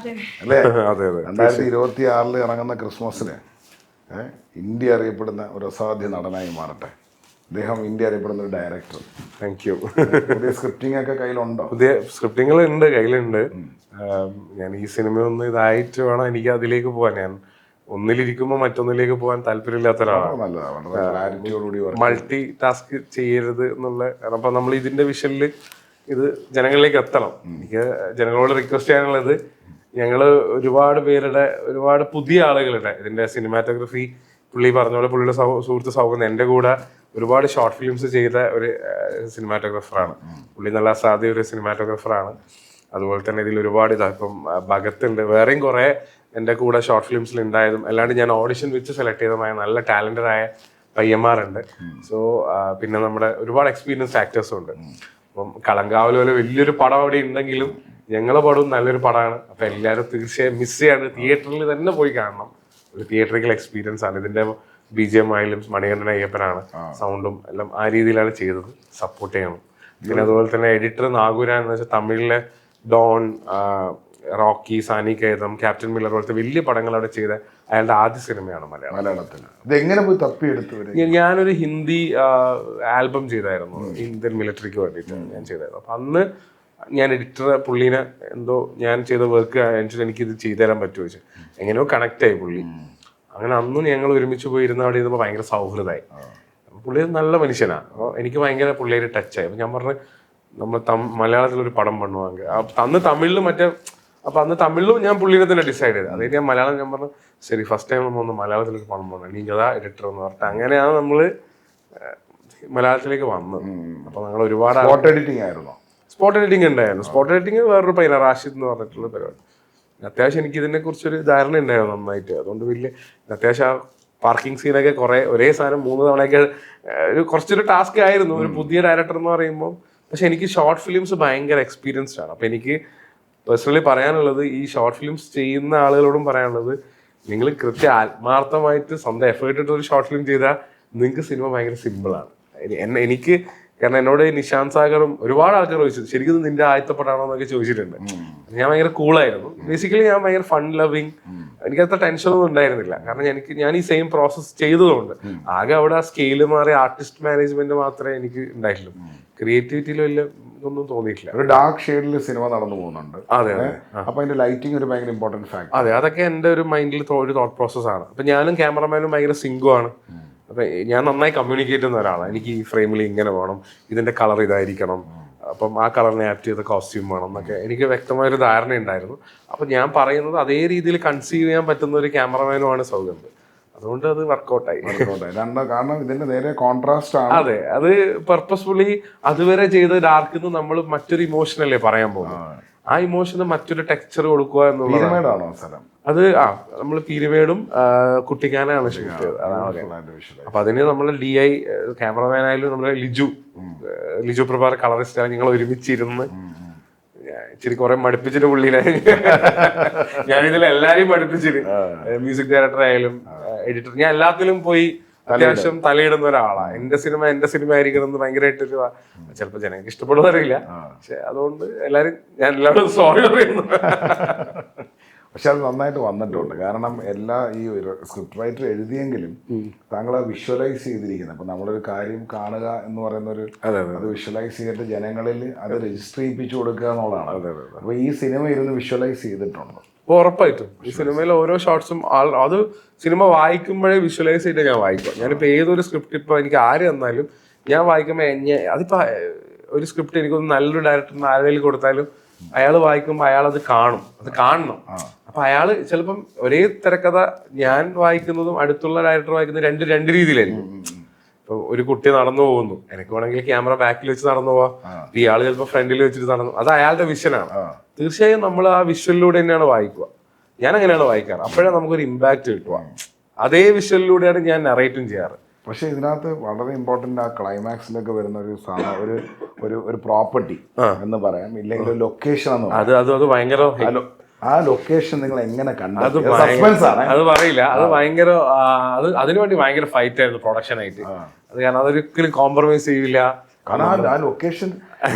അല്ലേ? 2026 ഇറങ്ങുന്ന ക്രിസ്മസിന് ഇന്ത്യ അറിയപ്പെടുന്ന ഒരു അസാധ്യ നടനായി മാറട്ടെ അദ്ദേഹം. ഇന്ത്യ അറിയപ്പെടുന്ന ഒരു ഡയറക്ടർ. Thank you. പുതിയ സ്ക്രിപ്റ്റിംഗ് ഒക്കെ കയ്യിലുണ്ടോ? പുതിയ സ്ക്രിപ്റ്റിങ്ങൾ ഉണ്ട്, കയ്യിലുണ്ട്. ഞാൻ ഈ സിനിമ ഒന്ന് ഇതായിട്ട് വേണം എനിക്ക് അതിലേക്ക് പോകാൻ. ഞാൻ ഒന്നിലിരിക്കുമ്പോൾ മറ്റൊന്നിലേക്ക് പോകാൻ താല്പര്യമില്ലാത്ത ഒരാളാണ്. മൾട്ടി ടാസ്ക് ചെയ്യരുത് എന്നുള്ള. കാരണം അപ്പൊ നമ്മൾ ഇതിന്റെ വിഷനിൽ ഇത് ജനങ്ങളിലേക്ക് എത്തണം. എനിക്ക് ജനങ്ങളോട് റിക്വസ്റ്റ് ചെയ്യാനുള്ളത്, ഞങ്ങള് ഒരുപാട് പുതിയ ആളുകളുടെ ഇതിന്റെ സിനിമാറ്റോഗ്രഫി, പുള്ളി പറഞ്ഞ പോലെ പുള്ളിയുടെ സുഹൃത്ത് സൗഹൃദം, എൻ്റെ കൂടെ ഒരുപാട് ഷോർട്ട് ഫിലിംസ് ചെയ്ത ഒരു സിനിമാറ്റോഗ്രാഫറാണ് പുള്ളി. നല്ല അസാധ്യ ഒരു സിനിമാറ്റോഗ്രാഫറാണ്. അതുപോലെ തന്നെ ഇതിൽ ഒരുപാട് ഇപ്പം ഭഗത്ത് ഉണ്ട്, വേറെയും കുറെ എൻ്റെ കൂടെ ഷോർട്ട് ഫിലിംസിൽ ഉണ്ടായതും അല്ലാണ്ട് ഞാൻ ഓഡിഷൻ വെച്ച് സെലക്ട് ചെയ്തതുമായ നല്ല ടാലന്റഡ് ആയ പയ്യന്മാരുണ്ട്. സോ പിന്നെ നമ്മുടെ ഒരുപാട് എക്സ്പീരിയൻസ് ആക്ടേഴ്സും ഉണ്ട്. അപ്പം കളങ്കാവൽ പോലെ വലിയൊരു പടം അവിടെ ഉണ്ടെങ്കിലും ഞങ്ങളെ പടവും നല്ലൊരു പടമാണ്. അപ്പൊ എല്ലാവരും തീർച്ചയായും മിസ് ചെയ്യാണ്, തിയേറ്ററിൽ തന്നെ പോയി കാണണം. ഒരു തിയേറ്ററിക്കൽ എക്സ്പീരിയൻസ് ആണ്. ഇതിന്റെ BGM ആയാലും മണികണ്ഠൻ അയ്യപ്പനാണ്, സൗണ്ടും എല്ലാം ആ രീതിയിലാണ് ചെയ്തത്. സപ്പോർട്ട് ചെയ്യണം. പിന്നെ അതുപോലെ തന്നെ എഡിറ്റർ നാഗുരാൻ എന്ന് വെച്ചാൽ തമിഴിലെ ഡോൺ, റോക്കി, സാനി കേതം, ക്യാപ്റ്റൻ മില്ലർ പോലത്തെ വലിയ പടങ്ങൾ അവിടെ ചെയ്ത അയാളുടെ ആദ്യ സിനിമയാണ് മലയാളത്തിൽ. ഇതെങ്ങനെ പോയി തപ്പിയെടുത്തു? ഞാനൊരു ഹിന്ദി ആൽബം ചെയ്തായിരുന്നു, ഇന്ത്യൻ മിലിറ്ററിക്ക് വേണ്ടിയിട്ട് ഞാൻ ചെയ്തായിരുന്നു. അപ്പൊ അന്ന് ഞാൻ എഡിറ്റർ പുള്ളീനെ എന്തോ ഞാൻ ചെയ്ത വർക്ക് എനിക്കിത് ചെയ്തു തരാൻ പറ്റുമോ ചോദിച്ചു. എങ്ങനെയോ കണക്ട് ആയി പുള്ളി. അങ്ങനെ അന്നും ഞങ്ങൾ ഒരുമിച്ച് പോയിരുന്ന അവിടെ ഇരുന്നപ്പോൾ ഭയങ്കര സൗഹൃദമായി. പുള്ളി നല്ല മനുഷ്യനാണ്. അപ്പോൾ എനിക്ക് ഭയങ്കര പുള്ളിയുടെ ടച്ചായി. അപ്പം ഞാൻ പറഞ്ഞു, നമ്മൾ മലയാളത്തിലൊരു പടം പണുവാങ്ക. അന്ന് തമിഴിലും അപ്പം അന്ന് തമിഴിലും ഞാൻ പുള്ളിനെ തന്നെ ഡിസൈഡ് ചെയ്തത്. അതായത് ഞാൻ മലയാളം ഞാൻ പറഞ്ഞു, ശരി ഫസ്റ്റ് ടൈം നമ്മൾ ഒന്ന് മലയാളത്തിലൊരു പടം പണു, നീ അതാ എഡിറ്റർ എന്ന് പറഞ്ഞിട്ട് അങ്ങനെയാണ് നമ്മൾ മലയാളത്തിലേക്ക് വന്നത്. അപ്പോൾ ഞങ്ങൾ ഒരുപാട് സ്പോട്ട് എഡിറ്റിംഗ് ആയിരുന്നു. സ്പോട്ട് എഡിറ്റിംഗ് ഉണ്ടായിരുന്നു. സ്പോട്ട് എഡിറ്റിംഗ് വേറൊരു പയ്യന റാഷിദ് എന്ന് പറഞ്ഞിട്ടുള്ള പരിപാടി. അത്യാവശ്യം എനിക്ക് ഇതിനെ കുറിച്ചൊരു ധാരണ ഉണ്ടായിരുന്നു നന്നായിട്ട്. അതുകൊണ്ട് വലിയ അത്യാവശ്യം ആ പാർക്കിംഗ് സീനൊക്കെ കുറെ ഒരേ സാധനം 3 തവണയൊക്കെ കുറച്ചൊരു ടാസ്ക് ആയിരുന്നു ഒരു പുതിയ ഡയറക്ടർ എന്ന് പറയുമ്പോൾ. പക്ഷെ എനിക്ക് ഷോർട്ട് ഫിലിംസ് ഭയങ്കര എക്സ്പീരിയൻസ്ഡ് ആണ്. അപ്പൊ എനിക്ക് പേഴ്സണലി പറയാനുള്ളത്, ഈ ഷോർട്ട് ഫിലിംസ് ചെയ്യുന്ന ആളുകളോടും പറയാനുള്ളത്, നിങ്ങൾ ആത്മാർത്ഥമായിട്ട് സ്വന്തം എഫേർട്ട് ഇട്ട് ഒരു ഷോർട്ട് ഫിലിം ചെയ്താൽ നിങ്ങൾക്ക് സിനിമ ഭയങ്കര സിമ്പിളാണ്. എനിക്ക് കാരണം എന്നോട് നിശാന്ത് സാഗറും ഒരുപാട് ആൾക്കാർ ചോദിച്ചു, ശരിക്കും നിന്റെ ആയത്തപ്പെടാണോ എന്നൊക്കെ ചോദിച്ചിട്ടുണ്ട്. ഞാൻ ഭയങ്കര കൂളായിരുന്നു. ബേസിക്കലി ഞാൻ ഭയങ്കര ഫൺ ലവിങ്, എനിക്കത്ര ടെൻഷനൊന്നും ഉണ്ടായിരുന്നില്ല. കാരണം ഞാൻ ഈ സെയിം പ്രോസസ് ചെയ്തതുകൊണ്ട്. ആകെ അവിടെ ആ സ്കെയില് മാറി ആർട്ടിസ്റ്റ് മാനേജ്മെന്റ് മാത്രമേ എനിക്ക് ഉണ്ടായിട്ടുള്ളൂ. ക്രിയേറ്റിവിറ്റിയിൽ വലിയ ഇതൊന്നും തോന്നിയിട്ടില്ല. ഒരു ഡാർക്ക് ഷെയ്ഡിൽ സിനിമ നടന്നു പോകുന്നുണ്ട്. അതെ. അപ്പൊ അതിന്റെ ലൈറ്റിംഗ് ഒരു ഭയങ്കര ഇമ്പോർട്ടന്റ് ഫാക്ടർ. അതെ, അതൊക്കെ എൻ്റെ ഒരു മൈൻഡിൽ ഒരു തോട്ട് പ്രോസസ്സാണ്. അപ്പൊ ഞാനും ക്യാമറമാനും ഭയങ്കര സിങ്കുമാണ്. അപ്പൊ ഞാൻ നന്നായി കമ്മ്യൂണിക്കേറ്റ് ചെയ്യുന്ന ഒരാളാണ്. എനിക്ക് ഈ ഫ്രെയിമിൽ ഇങ്ങനെ വേണം, ഇതിന്റെ കളർ ഇതായിരിക്കണം, അപ്പം ആ കളറിനെ ആപ്റ്റ് ചെയ്ത കോസ്റ്റ്യൂം വേണം എന്നൊക്കെ എനിക്ക് വ്യക്തമായൊരു ധാരണ ഉണ്ടായിരുന്നു. അപ്പം ഞാൻ പറയുന്നത് അതേ രീതിയിൽ കൺസീവ് ചെയ്യാൻ പറ്റുന്ന ഒരു ക്യാമറമാനുമാണ് സൗഗന്ത്. അതുകൊണ്ട് അത് വർക്കൗട്ടായി. കാരണം ഇതിന്റെ നേരെ കോൺട്രാസ്റ്റ് ആണ്. അതെ, അത് പർപ്പസ്ഫുള്ളി അതുവരെ ചെയ്ത ഡാർക്ക് നമ്മൾ മറ്റൊരു ഇമോഷനല്ലേ പറയാൻ പോകുന്നത്. ആ ഇമോഷന് മറ്റൊരു ടെക്സ്ചർ കൊടുക്കുക എന്നുള്ളതാണോ സ്ഥലം. അത് നമ്മൾ പീരുമേടും കുട്ടിക്കാനാണ് ഷൂട്ട് ചെയ്തത്. അപ്പൊ അതിന് നമ്മൾ DI ക്യാമറമാൻ ആയാലും നമ്മുടെ ലിജു പ്രഭാർ കളറിസ്റ്റ് ഞങ്ങൾ ഒരുമിച്ചിരുന്ന് ഇച്ചിരി കുറെ മടുപ്പിച്ചിട്ട് പുള്ളിനെ ഞാനിതിൽ എല്ലാരെയും മടുപ്പിച്ചിട്ട് മ്യൂസിക് ഡയറക്ടർ ആയാലും എഡിറ്റർ, ഞാൻ എല്ലാത്തിലും പോയി അത്യാവശ്യം തലയിടുന്ന ഒരാളാണ്. എന്റെ സിനിമ ആയിരിക്കണം എന്ന് ഭയങ്കരമായിട്ടൊരു ചിലപ്പോ ജനങ്ങൾക്ക് ഇഷ്ടപ്പെടുന്നറിയില്ല. പക്ഷെ അതുകൊണ്ട് ഞാൻ എല്ലാവരും സോറി പറയുന്നു. പക്ഷെ അത് നന്നായിട്ട് വന്നിട്ടുണ്ട്. കാരണം ഈ ഒരു സ്ക്രിപ്റ്റ് റൈറ്റർ എഴുതിയെങ്കിലും താങ്കൾ വിഷ്വലൈസ് ചെയ്തിരിക്കുന്നത്. അപ്പൊ നമ്മളൊരു കാര്യം കാണുക എന്ന് പറയുന്ന അത് വിഷ്വലൈസ് ചെയ്തിട്ട് ജനങ്ങളിൽ അത് രജിസ്റ്റർ ചെയ്യിപ്പിച്ചു കൊടുക്കുക എന്നുള്ളതാണ്. അപ്പൊ ഈ സിനിമ ഇരുന്ന് വിഷ്വലൈസ് ചെയ്തിട്ടുണ്ട്. അപ്പോൾ ഉറപ്പായിട്ടും ഈ സിനിമയിലെ ഓരോ ഷോട്ട്സും അത് സിനിമ വായിക്കുമ്പോഴേ വിഷ്വലൈസ് ചെയ്തിട്ട് ഞാൻ വായിക്കും. ഞാനിപ്പോൾ ഏതൊരു സ്ക്രിപ്റ്റ് ഇപ്പോൾ എനിക്ക് ആര് തന്നാലും ഞാൻ വായിക്കുമ്പോൾ അതിപ്പോൾ ഒരു സ്ക്രിപ്റ്റ് എനിക്കൊന്ന് നല്ലൊരു ഡയറക്ടറിന് ആരെങ്കിലും കൊടുത്താലും അയാൾ വായിക്കുമ്പോൾ അയാളത് കാണണം. അപ്പൊ അയാള് ചിലപ്പം ഒരേ തിരക്കഥ ഞാൻ വായിക്കുന്നതും അടുത്തുള്ള ഡയറക്ടർ വായിക്കുന്നതും രണ്ട് രീതിയിലായിരിക്കും. ഇപ്പൊ ഒരു കുട്ടി നടന്നു പോകുന്നു, എനിക്ക് വേണമെങ്കിൽ ക്യാമറ ബാക്കിൽ വെച്ച് നടന്നു പോവാം, ഇയാള് ചിലപ്പോൾ ഫ്രണ്ടിൽ വെച്ചിട്ട് നടന്നു, അത് അയാളുടെ വിഷനാണ്. തീർച്ചയായും നമ്മൾ ആ വിഷ്വലിലൂടെ തന്നെയാണ് വായിക്കുക. ഞാൻ അങ്ങനെയാണ് വായിക്കാറ്. അപ്പോഴാണ് നമുക്കൊരു ഇമ്പാക്ട് കിട്ടുക. അതേ വിഷ്വലിലൂടെയാണ് ഞാൻ നറേറ്റും ചെയ്യാറ്. പക്ഷെ ഇതിനകത്ത് വളരെ ഇമ്പോർട്ടന്റ് ആ ക്ലൈമാക്സിലൊക്കെ വരുന്ന ഒരു പ്രോപ്പർട്ടി എന്ന് പറയാം, ഇല്ലെങ്കിൽ ഒരു ലൊക്കേഷൻ എന്ന് പറയാം. അത് ഭയങ്കര ആ ലൊക്കേഷൻ നിങ്ങൾ എങ്ങനെ കണ്ടു? അത് പറയില്ല. അത് ഭയങ്കര അതിനുവേണ്ടി ഭയങ്കര ഫൈറ്റ് ആയിരുന്നു പ്രൊഡക്ഷൻ ആയിട്ട്. അത് കാരണം അതൊരിക്കലും കോംപ്രമൈസ് ചെയ്യില്ല. കാരണം ആ ലൊക്കേഷൻ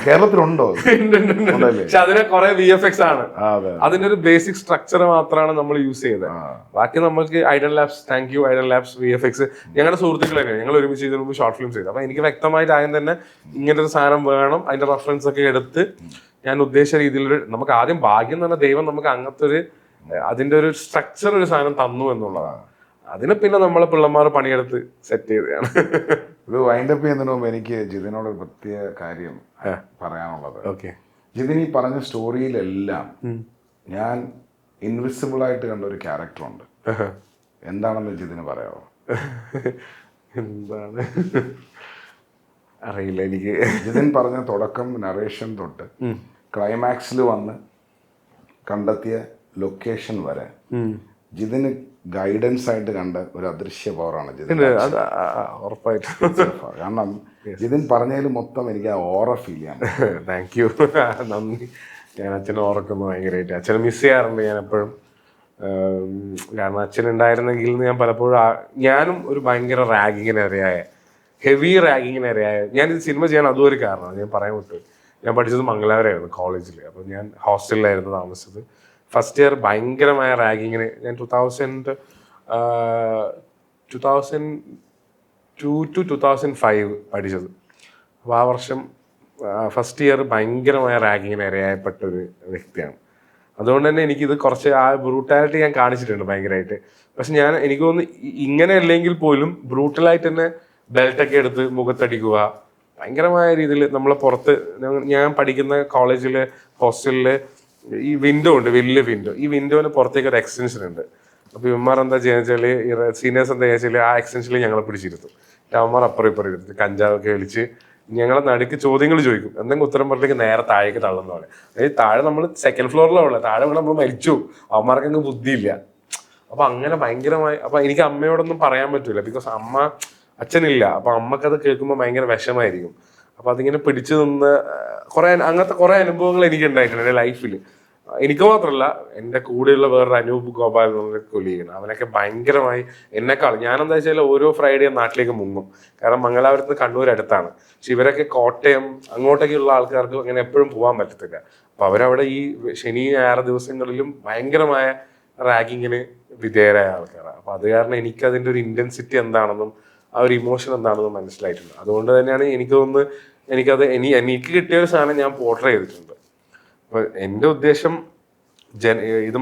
കേരളത്തിലുണ്ടോ? പക്ഷെ അതിന് കുറെ VFX ആണ്. അതിന്റെ ഒരു ബേസിക് സ്ട്രക്ചർ മാത്രമാണ് നമ്മൾ യൂസ് ചെയ്തത്. ബാക്കി നമുക്ക് Idol Labs, thank you Idol Labs, VFX ഞങ്ങളുടെ സുഹൃത്തുക്കൾ തന്നെയാണ്. ഞങ്ങൾ ഒരുമിച്ച് ഇതിനു മുമ്പ് ഷോർട്ട് ഫിലിം ചെയ്തു. അപ്പൊ എനിക്ക് വ്യക്തമായിട്ട് ആദ്യം തന്നെ ഇങ്ങനത്തെ ഒരു സാധനം വേണം, അതിന്റെ റെഫറൻസ് ഒക്കെ എടുത്ത് ഞാൻ ഉദ്ദേശിച്ച രീതിയിൽ നമുക്ക് ആദ്യം ഭാഗ്യം എന്ന് പറഞ്ഞാൽ ദൈവം നമുക്ക് അങ്ങനത്തെ അതിന്റെ ഒരു സ്ട്രക്ചർ ഒരു സാധനം തന്നു എന്നുള്ളതാണ്. അതിന് പിന്നെ നമ്മളെ പിള്ളമാർ പണിയെടുത്ത് സെറ്റ് ചെയ്തതാണ്. ഇത് വൈൻഡപ്പ് ചെയ്യുന്നതിന് മുമ്പ് എനിക്ക് ജിതിനോട് ഒരു പ്രത്യേക കാര്യം പറയാനുള്ളത്. ജിതിൻ ഈ പറഞ്ഞ സ്റ്റോറിയിലെല്ലാം ഞാൻ ഇൻവിസിബിൾ ആയിട്ട് കണ്ട ഒരു ക്യാരക്ടറുണ്ട്. എന്താണെന്ന് ജിതിന് പറയാമോ? എന്താണ് അറിയില്ല എനിക്ക്. ജിതിൻ പറഞ്ഞ തുടക്കം നറേഷൻ തൊട്ട് ക്ലൈമാക്സിൽ വന്ന് കണ്ടെത്തിയ ലൊക്കേഷൻ വരെ ജിതിന് ഗൈഡൻസ് ആയിട്ട് കണ്ട ഒരു അദൃശ്യ പവറാണ് ജിതിൻ. ഉറപ്പായിട്ടും. കാരണം ജിതിൻ പറഞ്ഞതിൽ മൊത്തം എനിക്ക് ആ ഓറ ഫീൽ ചെയ്യാൻ. താങ്ക് യു, നന്ദി. ഞാൻ അച്ഛനെ ഓർക്കുന്നു ഭയങ്കരമായിട്ട്. അച്ഛനെ മിസ് ചെയ്യാറുണ്ട് ഞാൻ എപ്പോഴും. കാരണം അച്ഛൻ ഉണ്ടായിരുന്നെങ്കിൽ ഞാൻ പലപ്പോഴും ഞാനും ഒരു ഭയങ്കര റാഗിങ്ങിന് ഇരയായ, ഹെവി റാഗിങ്ങിന് ഇരയായ, ഞാനിത് സിനിമ ചെയ്യാൻ അതും ഒരു കാരണമാണ്. ഞാൻ പറയാൻ വിട്ടു, ഞാൻ പഠിച്ചത് മംഗലാപുരമായിരുന്നു കോളേജിൽ. അപ്പോൾ ഞാൻ ഹോസ്റ്റലിലായിരുന്നു താമസിച്ചത്. ഫസ്റ്റ് ഇയർ ഭയങ്കരമായ റാഗിങ്ങിന് ഞാൻ 2002 to 2005 പഠിച്ചത്. അപ്പോൾ ആ വർഷം ഫസ്റ്റ് ഇയർ ഭയങ്കരമായ റാഗിങ്ങിന് ഇരയായപ്പെട്ട ഒരു വ്യക്തിയാണ്. അതുകൊണ്ട് തന്നെ എനിക്കിത് കുറച്ച് ആ ബ്രൂട്ടാലിറ്റി ഞാൻ കാണിച്ചിട്ടുണ്ട് ഭയങ്കരമായിട്ട്. പക്ഷെ എനിക്ക് തോന്നുന്നു ഇങ്ങനെ അല്ലെങ്കിൽ പോലും ബ്രൂട്ടലായിട്ട് തന്നെ ബെൽറ്റൊക്കെ എടുത്ത് മുഖത്തടിക്കുക, ഭയങ്കരമായ രീതിയിൽ നമ്മളെ പുറത്ത്. ഞാൻ പഠിക്കുന്ന കോളേജിലെ ഹോസ്റ്റലില് ഈ വിൻഡോ ഉണ്ട്, വലിയ വിൻഡോ. ഈ വിൻഡോന് പുറത്തേക്ക് ഒരു എക്സ്റ്റൻഷൻ ഉണ്ട്. അപ്പൊ ഇവന്മാർ എന്താ ചെയ്യാന്ന് വെച്ചാല്, സീനിയേഴ്സ് എന്താ വെച്ചാല് ആ എക്സ്റ്റൻഷനിൽ ഞങ്ങളെ പിടിച്ചിരുത്തും. അവന്മാർ അപ്പുറം ഇപ്പുറം ഇരുത്തി കഞ്ചാവൊക്കെ കളിച്ച് ഞങ്ങളെ നടുക്ക് ചോദ്യങ്ങൾ ചോദിക്കും. എന്തെങ്കിലും ഉത്തരം പറഞ്ഞിലേക്ക് നേരെ താഴേക്ക് തള്ളുന്ന പോലെ. അതായത് താഴെ നമ്മൾ സെക്കൻഡ് ഫ്ലോറിലാണ് ഉള്ളത്, താഴെ വീണ് നമ്മൾ മരിച്ചു. അവന്മാർക്കങ്ങ് ബുദ്ധിയില്ല. അപ്പൊ അങ്ങനെ ഭയങ്കരമായി. അപ്പൊ എനിക്ക് അമ്മയോടൊന്നും പറയാൻ പറ്റൂല, ബിക്കോസ് അച്ഛനില്ല. അപ്പൊ അമ്മക്കത് കേൾക്കുമ്പോൾ ഭയങ്കര വിഷമായിരിക്കും. അപ്പൊ അതിങ്ങനെ പിടിച്ചു നിന്ന് അങ്ങനത്തെ കുറെ അനുഭവങ്ങൾ എനിക്ക് ഉണ്ടായിട്ടുണ്ട് എൻ്റെ ലൈഫിൽ. എനിക്ക് മാത്രമല്ല, എൻ്റെ കൂടെയുള്ള വേറൊരു അനൂപ് ഗോപാൽ എന്നുള്ള കൊലീഗാണ്. അവനൊക്കെ ഭയങ്കരമായി എന്നെക്കാൾ. ഞാനെന്താ വെച്ചാൽ ഓരോ ഫ്രൈഡേയും നാട്ടിലേക്ക് മുങ്ങും. കാരണം മംഗലാപുരത്ത് കണ്ണൂർ അടുത്താണ്. പക്ഷെ ഇവരൊക്കെ കോട്ടയം അങ്ങോട്ടേക്കുള്ള ആൾക്കാർക്ക് അങ്ങനെ എപ്പോഴും പോകാൻ പറ്റത്തില്ല. അപ്പൊ അവരവിടെ ഈ ശനി ഞായർ ദിവസങ്ങളിലും ഭയങ്കരമായ റാഗിങ്ങിന് വിധേയരായ ആൾക്കാരാണ്. അപ്പൊ അത് കാരണം എനിക്ക് അതിൻ്റെ ഒരു ഇന്റൻസിറ്റി എന്താണെന്നും ആ ഒരു ഇമോഷൻ എന്താണെന്നും മനസ്സിലായിട്ടുണ്ട്. അതുകൊണ്ട് തന്നെയാണ് എനിക്ക് തോന്നുന്നത് എനിക്ക് കിട്ടിയ ഒരു സാധനം ഞാൻ പോർട്രേ ചെയ്തിട്ടുണ്ട്. അപ്പൊ എൻ്റെ ഉദ്ദേശം ഇത്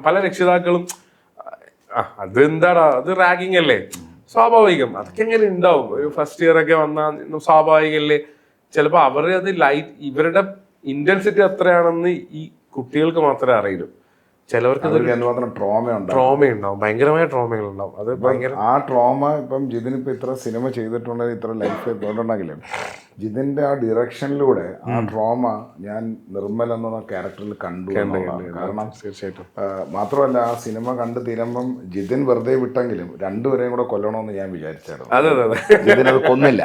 പല രക്ഷിതാക്കളും അതെന്താടാ അത് റാഗിങ് അല്ലേ, സ്വാഭാവികം, അതൊക്കെ എങ്ങനെ ഉണ്ടാവും, ഒരു ഫസ്റ്റ് ഇയർ ഒക്കെ വന്നാൽ സ്വാഭാവികമല്ലേ. ചിലപ്പോൾ അത് ഇവരുടെ ഇന്റൻസിറ്റി എത്രയാണെന്ന് ഈ കുട്ടികൾക്ക് മാത്രമേ അറിയൂ. ചിലവർക്ക് അവർക്ക് എന്തുമാത്രം ട്രോമ ഉണ്ടാവും. ട്രോമയുണ്ടാവും, ഭയങ്കരമായ ട്രോമകളുണ്ടാവും. അത് ഭയങ്കര ആ ട്രോമ ഇപ്പം ജിതിനിപ്പോൾ ഇത്ര സിനിമ ചെയ്തിട്ടുണ്ടെങ്കിൽ ഇത്ര ലൈഫ് പോയിട്ടുണ്ടെങ്കിലും ജിതിൻ്റെ ആ ഡിറക്ഷനിലൂടെ ആ ട്രോമ ഞാൻ നിർമ്മൽ എന്ന ക്യാരക്ടറിൽ കണ്ടു എന്നുള്ളതാണ്. കാരണം തീർച്ചയായിട്ടും മാത്രമല്ല ആ സിനിമ കണ്ടു തീരുമ്പം ജിതിൻ വെറുതെ വിട്ടെങ്കിലും രണ്ടുപേരെയും കൂടെ കൊല്ലണമെന്ന് ഞാൻ വിചാരിച്ചായിരുന്നു. അതെ അതെ അതെ. ജിതിൻ അത് കൊന്നില്ല.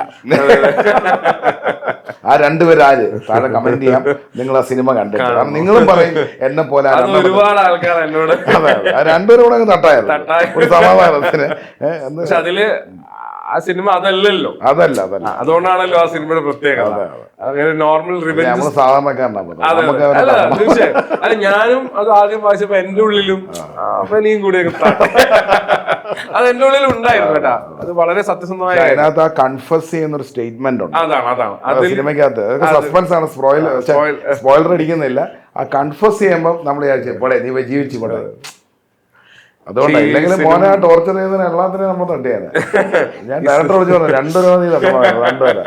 ആ രണ്ടുപേരാര് താഴെ കമന്റ് ചെയ്യാം നിങ്ങൾ ആ സിനിമ കണ്ടിട്ട്. കാരണം നിങ്ങളും പറയും എന്നെ പോലെ ഒരുപാട് ആൾക്കാർ എന്നോട് രണ്ടുപേരും കൂടെ തട്ടായിരുന്നു ഒരു സമാധാനത്തിന്. പക്ഷെ അതില് ആ സിനിമ അതല്ലല്ലോ, അതല്ല അതുകൊണ്ടാണല്ലോ ആ സിനിമയുടെ പ്രത്യേകത. അങ്ങനെ നോർമൽ റിവെഞ്ച് തീർച്ചയായും. അല്ല ഞാനും അത് ആദ്യം വായിച്ചപ്പോ എന്റെ ഉള്ളിലും അപ്പൊ നീയും കൂടി അത് എന്റെ ഉള്ളിൽ ഉണ്ടായിരുന്നു കേട്ടാ. അത് വളരെ സത്യസന്ധമായ അതിനകത്ത് ആ കൺഫസ് ചെയ്യുന്ന ഒരു സ്റ്റേറ്റ്മെന്റ് ഉണ്ട്. അതാണ് സിനിമയ്ക്കകത്ത് സസ്പെൻസ് ആണ്, സ്പോയിലർ അടിക്കുന്നില്ല. ആ കൺഫസ് ചെയ്യുമ്പോൾ നമ്മൾ വിചാരിച്ചപ്പോഴേ നീ ജീവിച്ചു പോട്ടെ. അതുകൊണ്ട് ഇല്ലെങ്കിലും മോനെ ടോർച്ചർ ചെയ്തതിന് എല്ലാത്തിനും നമ്മൾ തട്ടിയാണ്. ഞാൻ ഡയറക്ടർ വിളിച്ചു പറഞ്ഞു രണ്ടുപേരെ.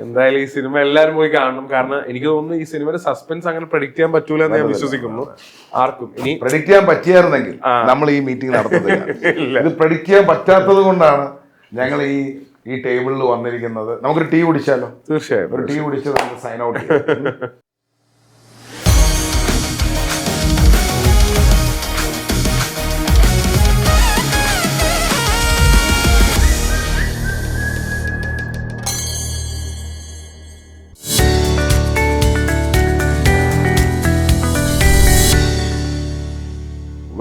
എന്തായാലും ഈ സിനിമ എല്ലാരും പോയി കാണണം. കാരണം എനിക്ക് തോന്നുന്നു ഈ സിനിമയുടെ സസ്പെൻസ് അങ്ങനെ പ്രഡിക്റ്റ് ചെയ്യാൻ പറ്റൂല എന്ന് ഞാൻ വിശ്വസിക്കുന്നു. ആർക്കും ഇനി പ്രഡിക്റ്റ് ചെയ്യാൻ പറ്റിയായിരുന്നെങ്കിൽ നമ്മൾ ഈ മീറ്റിംഗ് നടത്തുന്നില്ല. ഇത് പ്രഡിക്റ്റ് ചെയ്യാൻ പറ്റാത്തത് കൊണ്ടാണ് ഞങ്ങൾ ഈ ടേബിളിൽ വന്നിരിക്കുന്നത്. നമുക്കൊരു ടീ കുടിച്ചാലോ? തീർച്ചയായും ഒരു ടീ കുടിച്ച് നമുക്ക് സൈൻ ഔട്ട് ചെയ്യാം.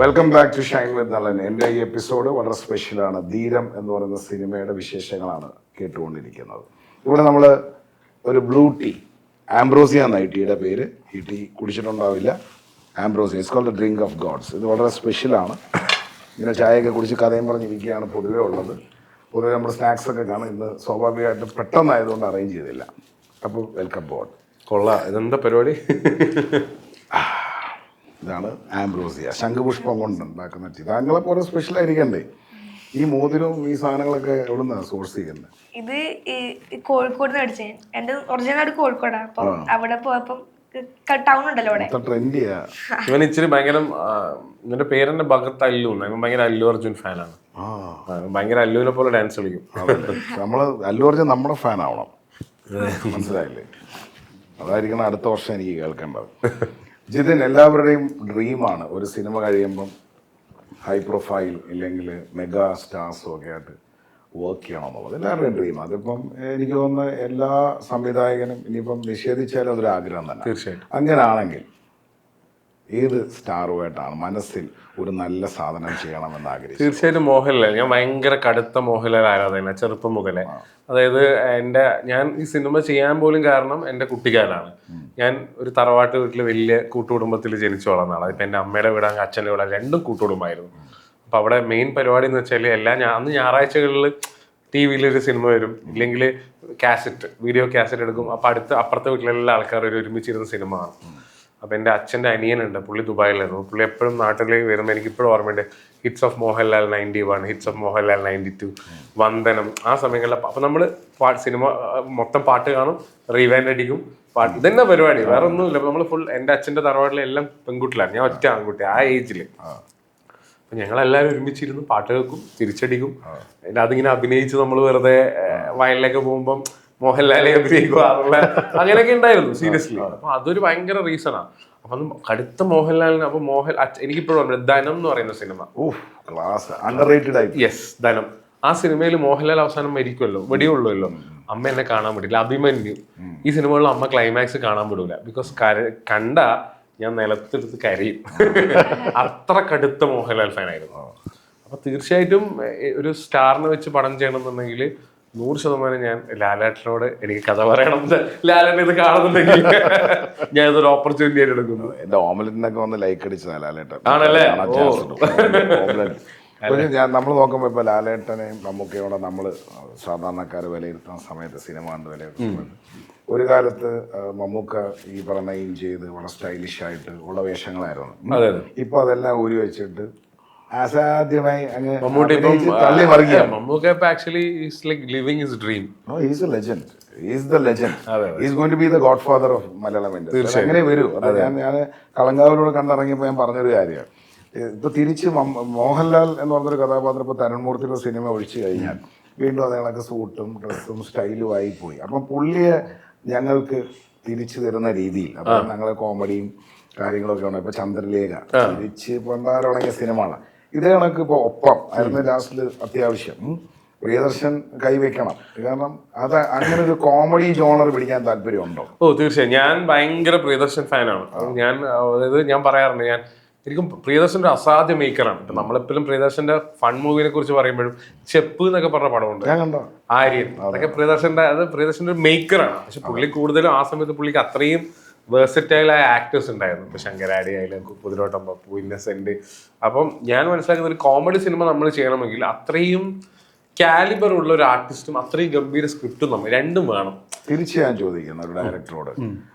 Welcome back to Shine with Nalan. എൻ്റെ ഈ എപ്പിസോഡ് വളരെ സ്പെഷ്യലാണ്. ധീരം എന്ന് പറയുന്ന സിനിമയുടെ വിശേഷങ്ങളാണ് കേട്ടുകൊണ്ടിരിക്കുന്നത്. ഇവിടെ നമ്മൾ ഒരു ബ്ലൂ ടീ, ആംബ്രോസിയ എന്നായി ടീയുടെ പേര്. ഈ ടീ കുടിച്ചിട്ടുണ്ടാവില്ല. Ambrosia, it's called the drink of gods. ഇത് വളരെ സ്പെഷ്യലാണ്. ഇങ്ങനെ ചായയൊക്കെ കുടിച്ച് കഥയും പറഞ്ഞിരിക്കുകയാണ് പൊതുവേ ഉള്ളത്. പൊതുവെ നമ്മൾ സ്നാക്സൊക്കെ കാണും. ഇന്ന് സ്വാഭാവികമായിട്ടും പെട്ടെന്നായതുകൊണ്ട് അറേഞ്ച് ചെയ്തില്ല. അപ്പോൾ വെൽക്കം ബോർഡ്. കൊള്ളാം. ഇതെന്താ പരിപാടി? ഇതാണ് ആംബ്രോസിയ, ശംഖുപുഷ്പം കൊണ്ട് ഉണ്ടാക്കുന്ന ടീ. താങ്കളെ പോലെ സ്പെഷ്യൽ ആയിരിക്കണ്ടേ? ഈ മോതിരവും ഈ സാധനങ്ങളൊക്കെ എവിടെ നിന്നാണ് സോഴ്സ് ചെയ്യുന്നത്? ഇത് കോഴിക്കോട് മേടിച്ചേ. എന്റെ ഒറിജിനൽ നാട് കോഴിക്കോടാണ്. അപ്പൊ അവിടെ പോയപ്പോ ടൗൺ ഉണ്ടല്ലോ അവിടെ. ട്രെൻഡിയാ ഇവൻ. ഇച്ചിരി ഭയങ്കര ഇവന്റെ പേരെന്നെ ഭഗത് അല്ലു. ഇവൻ ഭയങ്കര അല്ലു അർജുൻ ഫാനാണ്. ഭയങ്കര അല്ലുവിനെ പോലെ ഡാൻസ് കളിക്കും. നമ്മള് അല്ലു അർജുൻ നമ്മുടെ ഫാൻ ആവണം, മനസ്സിലായില്ലേ? അതായിരിക്കണം അടുത്ത വർഷം എനിക്ക് കേൾക്കേണ്ടത്. ജിതിൻ, എല്ലാവരുടെയും ഡ്രീമാണ് ഒരു സിനിമ കഴിയുമ്പം ഹൈ പ്രൊഫൈൽ ഇല്ലെങ്കിൽ മെഗാ സ്റ്റാർസും ഒക്കെ ആയിട്ട് വർക്ക് ചെയ്യണമെന്നുള്ളത് എല്ലാവരുടെയും ഡ്രീം. അതിപ്പം എനിക്ക് തോന്നുന്ന എല്ലാ സംവിധായകനും ഇനിയിപ്പം നിഷേധിച്ചാലും അതൊരു ആഗ്രഹം തന്നെ. തീർച്ചയായിട്ടും. അങ്ങനെയാണെങ്കിൽ ഏത് സ്റ്റാറുമായിട്ടാണ് മനസ്സിൽ ഒരു നല്ല സാധനം ചെയ്യണമെന്ന് ആഗ്രഹിച്ചത്? തീർച്ചയായിട്ടും മോഹൻലാൽ. ഞാൻ ഭയങ്കര കടുത്ത മോഹൻലാൽ ആരാധന ചെറുപ്പം മുതലേ. അതായത് ഞാൻ ഈ സിനിമ ചെയ്യാൻ പോലും കാരണം എൻ്റെ കുട്ടിക്കാലാണ്. ഞാൻ ഒരു തറവാട്ട് വീട്ടിൽ വലിയ കൂട്ടുകുടുംബത്തിൽ ജനിച്ചു വളർന്നതാണ്. അതിപ്പോൾ എൻ്റെ അമ്മയുടെ വീട്, അച്ഛൻ്റെ വീട്, രണ്ടും കൂട്ടുകുടുംബമായിരുന്നു. അപ്പോൾ അവിടെ മെയിൻ പരിപാടി എന്ന് വെച്ചാൽ അന്ന് ഞായറാഴ്ചകളിൽ ടി വിയിലൊരു സിനിമ വരും, ഇല്ലെങ്കിൽ വീഡിയോ കാസറ്റ് എടുക്കും. അപ്പോൾ അപ്പുറത്തെ വീട്ടിലെല്ലാ ആൾക്കാരും ഒരുമിച്ചിരുന്ന സിനിമ ആണ്. അപ്പം എൻ്റെ അച്ഛൻ്റെ അനിയനുണ്ട്, പുള്ളി ദുബായിലായിരുന്നു. പുള്ളി എപ്പോഴും നാട്ടിലേക്ക് വരുമ്പോൾ എനിക്കിപ്പോഴും ഓർമ്മയുണ്ട് hits of Mohanlal 91, hits of Mohanlal 92, വന്ദനം, ആ സമയങ്ങളിൽ. അപ്പം നമ്മൾ സിനിമ മൊത്തം പാട്ട് കാണും, റീവാൻഡ് അടിക്കും, പാട്ട്. ഇതന്നെ പരിപാടി, വേറെ ഒന്നുമില്ല. നമ്മൾ ഫുൾ എൻ്റെ അച്ഛൻ്റെ തറവാട്ടിലെല്ലാം പെൺകുട്ടിലാണ്, ഞാൻ ഒറ്റ ആൺകുട്ടി ആ ഏജിൽ. അപ്പം ഞങ്ങളെല്ലാവരും ഒരുമിച്ചിരുന്നു പാട്ട് കേൾക്കും, തിരിച്ചടിക്കും. അതിങ്ങനെ അഭിനയിച്ച് നമ്മൾ വെറുതെ വയലിലേക്ക് പോകുമ്പം മോഹൻലാലെ അഭിനയിക്കുക അങ്ങനെയൊക്കെ ഉണ്ടായിരുന്നു സീരിയസ്ലി. അപ്പൊ അതൊരു ഭയങ്കര റീസണാണ്. അപ്പൊ കടുത്ത മോഹൻലാലിന്. അപ്പൊ എനിക്കിപ്പോഴും ധനം എന്ന് പറയുന്ന സിനിമ, യെസ്, ധനം. ആ സിനിമയിൽ മോഹൻലാൽ അവസാനം മരിക്കുമല്ലോ, വെടിയുള്ളൂല്ലോ. അമ്മ എന്നെ കാണാൻ വിടില്ല, അഭിമന്യു. ഈ സിനിമകളിൽ അമ്മ ക്ലൈമാക്സ് കാണാൻ വിടൂല. ബിക്കോസ് കണ്ട ഞാൻ നിലത്തെടുത്ത് കരയും. അത്ര കടുത്ത മോഹൻലാൽ ഫാനായിരുന്നു. അപ്പൊ തീർച്ചയായിട്ടും ഒരു സ്റ്റാറിനെ വെച്ച് പടം ചെയ്യണമെന്നുണ്ടെങ്കിൽ 100% ഞാൻ ലാലേട്ടനോട് എനിക്ക് കഥ പറയണം. ലാലേട്ടൻ ഇത് കാണുന്നുണ്ടെങ്കിൽ ഞാൻ ഇതൊരു ഓപ്പർച്യൂണിറ്റി ആയിട്ട് എടുക്കുന്നു. എന്റെ ഓംലെറ്റിനൊക്കെ വന്ന് ലൈക്ക് അടിച്ചതാ ലാലേട്ടൻ. ആണല്ലേ? നമ്മൾ നോക്കുമ്പോ ഇപ്പൊ ലാലേട്ടനെയും നമുക്കോടെ നമ്മൾ സാധാരണക്കാർ വിലയിരുത്തുന്ന സമയത്ത്, സിനിമ കണ്ട് വിലയിരുത്തുന്നത്, ഒരു കാലത്ത് മമ്മൂക്ക ഈ പറഞ്ഞ ചെയ്ത് വളരെ സ്റ്റൈലിഷ് ആയിട്ട് ഉള്ള വേഷങ്ങളായിരുന്നു. ഇപ്പൊ അതെല്ലാം ഊരി വെച്ചിട്ട് അസാധ്യമായി അങ്ങ് മമ്മൂട്ടി ഇപ്പം അഭിനയിച്ച് തള്ളി മറിക്കുകയാണ്. മമ്മൂക്ക ഇപ്പൊ actually is like living his dream. No, he's a legend. He's the legend. He's going to be the godfather of Malayalam industry. അങ്ങനെ വരൂ. അത് ഞാൻ കളങ്കാവിലൂടെ കണ്ടിറങ്ങിയപ്പോൾ ഞാൻ പറഞ്ഞൊരു കാര്യമാണ്. ഇപ്പൊ തിരിച്ച് മോഹൻലാൽ എന്ന് പറഞ്ഞൊരു കഥാപാത്രം ഇപ്പൊ തരുൺമൂർത്തിയുടെ സിനിമ ഒഴിച്ചു കഴിഞ്ഞാൽ വീണ്ടും അതേണക്ക് സൂട്ടും ഡ്രസ്സും സ്റ്റൈലും ആയി പോയി. അപ്പം പുള്ളിയെ ഞങ്ങൾക്ക് തിരിച്ചു തരുന്ന രീതിയിൽ അപ്പൊ ഞങ്ങളെ കോമഡിയും കാര്യങ്ങളൊക്കെ ഉണ്ട്. ഇപ്പൊ ചന്ദ്രലേഖ തിരിച്ച് പണ്ടാരടങ്ങിയ സിനിമയാണ്. ഇതേ കണക്ക് ഇപ്പൊ ഒപ്പം ആയിരുന്നു ലാസ്റ്റില് അത്യാവശ്യം പ്രിയദർശൻ കൈവയ്ക്കണം. കാരണം അത് അങ്ങനെ ഒരു കോമഡി ജോണർ പിടിക്കാൻ താല്പര്യമുണ്ടോ? ഓ തീർച്ചയായും. ഞാൻ ഭയങ്കര പ്രിയദർശൻ ഫാനാണ്. ഞാൻ അതായത് ഞാൻ പറയാറുണ്ട്, ഞാൻ ശരിക്കും പ്രിയദർശൻ ഒരു അസാധ്യ മേക്കറാണ്. ഇപ്പൊ നമ്മളെപ്പോഴും പ്രിയദർശന്റെ ഫൺ മൂവിനെ കുറിച്ച് പറയുമ്പോഴും ചെപ്പ് എന്നൊക്കെ പറഞ്ഞ പടമുണ്ട്, ആര്യൻ, അതൊക്കെ പ്രിയദർശന്റെ ഒരു മേക്കറാണ്. പക്ഷെ പുള്ളി കൂടുതലും ആ സമയത്ത് പുള്ളിക്ക് അത്രയും വേഴ്സറ്റൈൽ ആയ ആക്ടേഴ്സ് ഉണ്ടായിരുന്നു. ഇപ്പൊ ശങ്കരാടി ആയാലും കുതിരോട്ടം പപ്പു, ഇന്നസെന്റ്. അപ്പം ഞാൻ മനസ്സിലാക്കുന്ന ഒരു കോമഡി സിനിമ നമ്മൾ ചെയ്യണമെങ്കിൽ അത്രയും കാലിബർ ഉള്ള ഒരു ആർട്ടിസ്റ്റും അത്രയും ഗംഭീര സ്ക്രിപ്റ്റും നമ്മൾ രണ്ടും വേണം. തീർച്ചയായും ചോദിക്കുന്ന ഒരു ഡയറക്ടറോട്,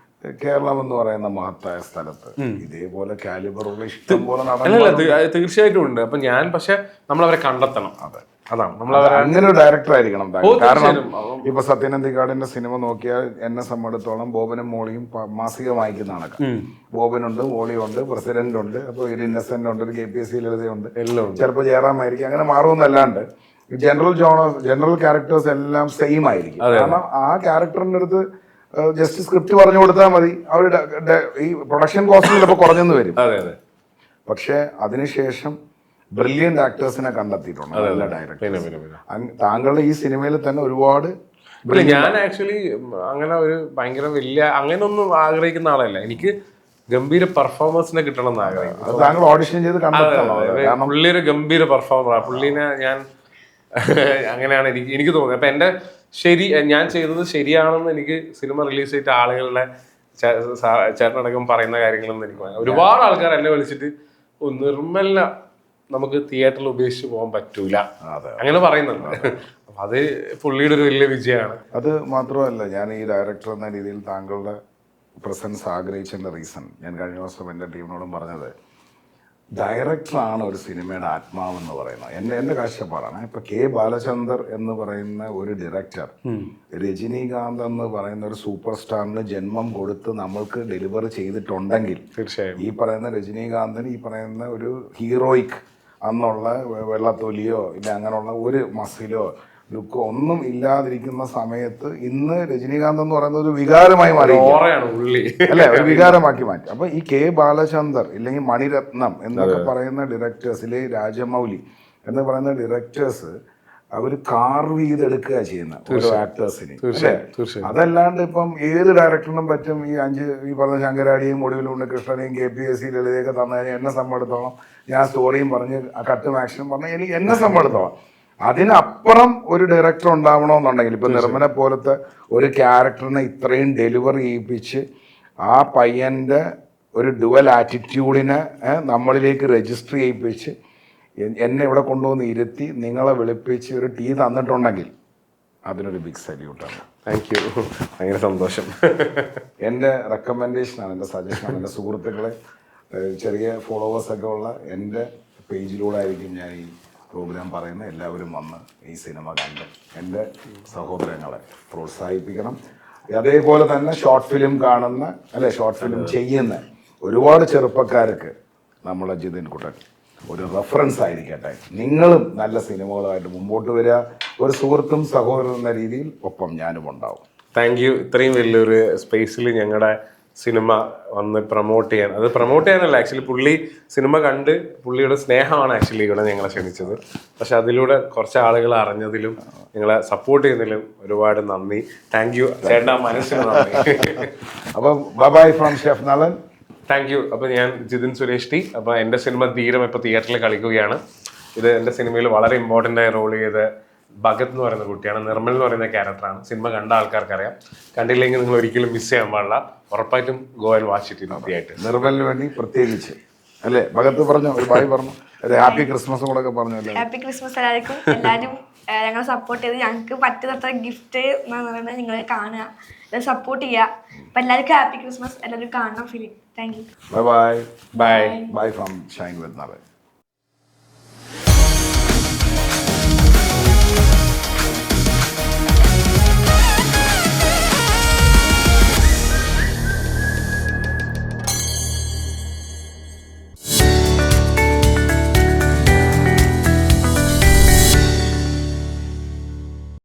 കേരളം എന്ന് പറയുന്ന മഹത്തായ സ്ഥലത്ത് ഇതേപോലെ കാലിബറുള്ള ഇഷ്ടം പോലെ തീർച്ചയായിട്ടും ഉണ്ട്. അപ്പൊ ഞാൻ പക്ഷെ നമ്മളവരെ കണ്ടെത്തണം. അതാണ് നമ്മളവരെ അങ്ങനെ ഒരു ഡയറക്ടർ ആയിരിക്കണം. കാരണം ഇപ്പൊ സത്യനന്ദിക്കാടിന്റെ സിനിമ നോക്കിയാൽ എന്നെ സംബന്ധിച്ചോളം ബോബനും മോളിയും മാസിക വായിക്കുന്നതാണ്. ബോബനുണ്ട്, മോളിയുണ്ട്, പ്രസിഡന്റ് ഉണ്ട്, അപ്പൊ ഒരു ഇന്നസെന്റ് ഉണ്ട്, ഒരു KPSC ലളിതയുണ്ട്, ചിലപ്പോൾ ജയറാമായിരിക്കും. അങ്ങനെ മാറുമെന്നല്ലാണ്ട് ജനറൽ ക്യാരക്ടേഴ്സ് എല്ലാം സെയിം ആയിരിക്കും. കാരണം ആ ക്യാരക്ടറിന്റെ അടുത്ത് ജസ്റ്റ് സ്ക്രിപ്റ്റ് പറഞ്ഞു കൊടുത്താൽ മതി. അവരുടെ ഈ പ്രൊഡക്ഷൻ കോസ്റ്റ് ചിലപ്പോൾ കുറഞ്ഞെന്ന് വരും. പക്ഷെ അതിനുശേഷം ബ്രില്യന്റ് ആക്ടേഴ്സിനെ കണ്ടെത്തിയിട്ടുണ്ട് നല്ല ഡയറക്ടർ. താങ്കളുടെ ഈ സിനിമയിൽ തന്നെ ഒരുപാട് ഞാൻ ആക്ച്വലി അങ്ങനെ ഒരു ഭയങ്കര വലിയ അങ്ങനെയൊന്നും ആഗ്രഹിക്കുന്ന ആളല്ല. എനിക്ക് ഗംഭീര പെർഫോമൻസിനെ കിട്ടണം എന്ന് ആഗ്രഹിക്കുന്നു. താങ്കൾ ഓഡിഷൻ ചെയ്ത് കണ്ടെത്തണം. പുള്ളി ഒരു ഗംഭീര പെർഫോമറാണ്. പുള്ളിനെ ഞാൻ അങ്ങനെയാണ് എനിക്ക് തോന്നുന്നത്. അപ്പൊ എന്റെ ഞാൻ ചെയ്തത് ശരിയാണെന്ന് എനിക്ക് സിനിമ റിലീസ് ചെയ്തിട്ട് ആളുകളുടെ ചേട്ടനടക്കം പറയുന്ന കാര്യങ്ങളൊന്നും എനിക്ക് ഒരുപാട് ആൾക്കാർ എന്നെ വിളിച്ചിട്ട് നിർമ്മല നമുക്ക് തിയേറ്ററിൽ ഉപേക്ഷിച്ച് പോകാൻ പറ്റൂല അങ്ങനെ പറയുന്നുണ്ട്. അപ്പൊ അത് പുള്ളിയുടെ ഒരു വലിയ വിജയമാണ്. അത് മാത്രമല്ല, ഞാൻ ഈ ഡയറക്ടർ എന്ന രീതിയിൽ താങ്കളുടെ പ്രസൻസ് ആഗ്രഹിച്ചതിന്റെ റീസൺ ഞാൻ കഴിഞ്ഞ ദിവസം എൻ്റെ ടീമിനോടും പറഞ്ഞത്, ഡയറക്ടറാണ് ഒരു സിനിമയുടെ ആത്മാവെന്ന് പറയുന്നത്. എൻ്റെ കാഴ്ചപ്പാടാണ്. ഇപ്പൊ K. ബാലചന്ദർ എന്ന് പറയുന്ന ഒരു ഡയറക്ടർ രജനീകാന്ത് എന്ന് പറയുന്ന ഒരു സൂപ്പർ സ്റ്റാറിന് ജന്മം കൊടുത്ത് നമ്മൾക്ക് ഡെലിവറി ചെയ്തിട്ടുണ്ടെങ്കിൽ തീർച്ചയായും ഈ പറയുന്ന രജനീകാന്തിന് ഈ പറയുന്ന ഒരു ഹീറോയിക് അന്നുള്ള വെള്ളത്തൊലിയോ ഇല്ല അങ്ങനെയുള്ള ഒരു മസിലോ ലുക്കോ ഒന്നും ഇല്ലാതിരിക്കുന്ന സമയത്ത് ഇന്ന് രജനീകാന്ത് എന്ന് പറയുന്ന ഒരു വികാരമായി മാറി അല്ലെ, ഒരു വികാരമാക്കി മാറ്റി. അപ്പൊ ഈ K. ബാലചന്ദർ ഇല്ലെങ്കിൽ മണിരത്നം എന്നൊക്കെ പറയുന്ന ഡയറക്ടേഴ്സിലെ രാജമൗലി എന്ന് പറയുന്ന ഡയറക്ടേഴ്സ് അവർ കാർവ് ചെയ്തെടുക്കുക ചെയ്യുന്ന ഓരോ ആക്ടേഴ്സിന്. അതല്ലാണ്ട് ഇപ്പം ഏത് ഡയറക്ടറിനും പറ്റും ഈ പറഞ്ഞ ശങ്കരാടിയും ഒടുവിൽ ഉണ്ണികൃഷ്ണനെയും KPSC ലളിതയൊക്കെ തന്നു കഴിഞ്ഞാൽ എന്നെ സംബന്ധിച്ചോളം ഞാൻ സ്റ്റോറിയും പറഞ്ഞ് കട്ടും ആക്ഷനും പറഞ്ഞാൽ എനിക്ക് എന്നെ സംബന്ധിച്ചോളം അതിനപ്പുറം ഒരു ഡയറക്ടർ ഉണ്ടാവണമെന്നുണ്ടെങ്കിൽ ഇപ്പൊ നിർമ്മല പോലത്തെ ഒരു ക്യാരക്ടറിനെ ഇത്രയും ഡെലിവറി ചെയ്യിപ്പിച്ച് ആ പയ്യന്റെ ഒരു ഡുവൽ ആറ്റിറ്റ്യൂഡിനെ നമ്മളിലേക്ക് രജിസ്റ്റർ ചെയ്യിപ്പിച്ച് എന്നെ ഇവിടെ കൊണ്ടുവന്ന് ഇരുത്തി നിങ്ങളെ വിളിപ്പിച്ച് ഒരു ടീ തന്നിട്ടുണ്ടെങ്കിൽ അതിനൊരു ബിഗ് സല്യൂട്ടാണ്. താങ്ക് യു, ഭയങ്കര സന്തോഷം. എൻ്റെ റെക്കമെൻഡേഷനാണ്, എൻ്റെ സജഷനാണ്. എൻ്റെ സുഹൃത്തുക്കളെ ചെറിയ ഫോളോവേഴ്സൊക്കെ ഉള്ള എൻ്റെ പേജിലൂടെ ആയിരിക്കും ഞാൻ ഈ പ്രോഗ്രാം പറയുന്ന. എല്ലാവരും വന്ന് ഈ സിനിമ കണ്ട് എൻ്റെ സഹോദരങ്ങളെ പ്രോത്സാഹിപ്പിക്കണം. അതേപോലെ തന്നെ ഷോർട്ട് ഫിലിം കാണുന്ന ഷോർട്ട് ഫിലിം ചെയ്യുന്ന ഒരുപാട് ചെറുപ്പക്കാർക്ക് നമ്മളെ ജിതിൻ കുട്ടൻ ഒരു റെഫറൻസ് ആയിരിക്കട്ടെ. നിങ്ങളും നല്ല സിനിമകളുമായിട്ട് മുമ്പോട്ട് വരിക. ഒരു സുഹൃത്തും സഹോദരൻ എന്ന രീതിയിൽ ഒപ്പം ഞാനും ഉണ്ടാവും. Thank you. ഇത്രയും വലിയൊരു സ്പേസിൽ ഞങ്ങളുടെ സിനിമ വന്ന് പ്രൊമോട്ട് ചെയ്യാനല്ല, ആക്ച്വലി പുള്ളി സിനിമ കണ്ട് പുള്ളിയുടെ സ്നേഹമാണ് ആക്ച്വലി ഇവിടെ ഞങ്ങളെ ക്ഷണിച്ചത്. പക്ഷെ അതിലൂടെ കുറച്ച് ആളുകൾ അറിഞ്ഞതിലും ഞങ്ങളെ സപ്പോർട്ട് ചെയ്യുന്നതിലും ഒരുപാട് നന്ദി. താങ്ക് യു ചേട്ടാ, മനസ്സിന് നന്ദി. അപ്പൊ bye from chef Nalan. Thank you. അപ്പൊ ഞാൻ ജിതിൻ സുരേഷ് ടി. അപ്പൊ എൻ്റെ സിനിമ ധീരം ഇപ്പൊ തിയേറ്ററിൽ കളിക്കുകയാണ്. ഇത് എൻ്റെ സിനിമയിൽ വളരെ ഇമ്പോർട്ടൻ്റ് ആയ റോൾ ചെയ്ത് ഭഗത് എന്ന് പറയുന്ന കുട്ടിയാണ്. നിർമ്മൽ എന്ന് പറയുന്ന ക്യാരക്ടറാണ്. സിനിമ കണ്ട ആൾക്കാർക്ക് അറിയാം. കണ്ടില്ലെങ്കിൽ നിങ്ങൾ ഒരിക്കലും മിസ് ചെയ്യാൻ പാടില്ല. ഉറപ്പായിട്ടും ഗോ ആൻഡ് വാച്ച് ഇറ്റ് തീർച്ചയായിട്ട്. നിർമ്മലിന് വേണ്ടി പ്രത്യേകിച്ച് അല്ലേ ഭഗത് പറഞ്ഞു, ഒരു ബായ് പറഞ്ഞു, ഹാപ്പി ക്രിസ്മസ് കൂടെ ഒക്കെ പറഞ്ഞു. ഹാപ്പി ക്രിസ്മസ് എല്ലാവർക്കും. എല്ലാവരും ഞങ്ങളെ സപ്പോർട്ട് ചെയ്ത് ഞങ്ങൾക്ക് പറ്റുന്നത്ര ഗിഫ്റ്റ് എന്ന് പറയുന്നത് നിങ്ങൾ കാണുക, സപ്പോർട്ട് ചെയ്യുക. അപ്പം എല്ലാവർക്കും ഹാപ്പി ക്രിസ്മസ്. എല്ലാവരും കാണണം film. Thank you. Bye bye bye from Shine with Nalan.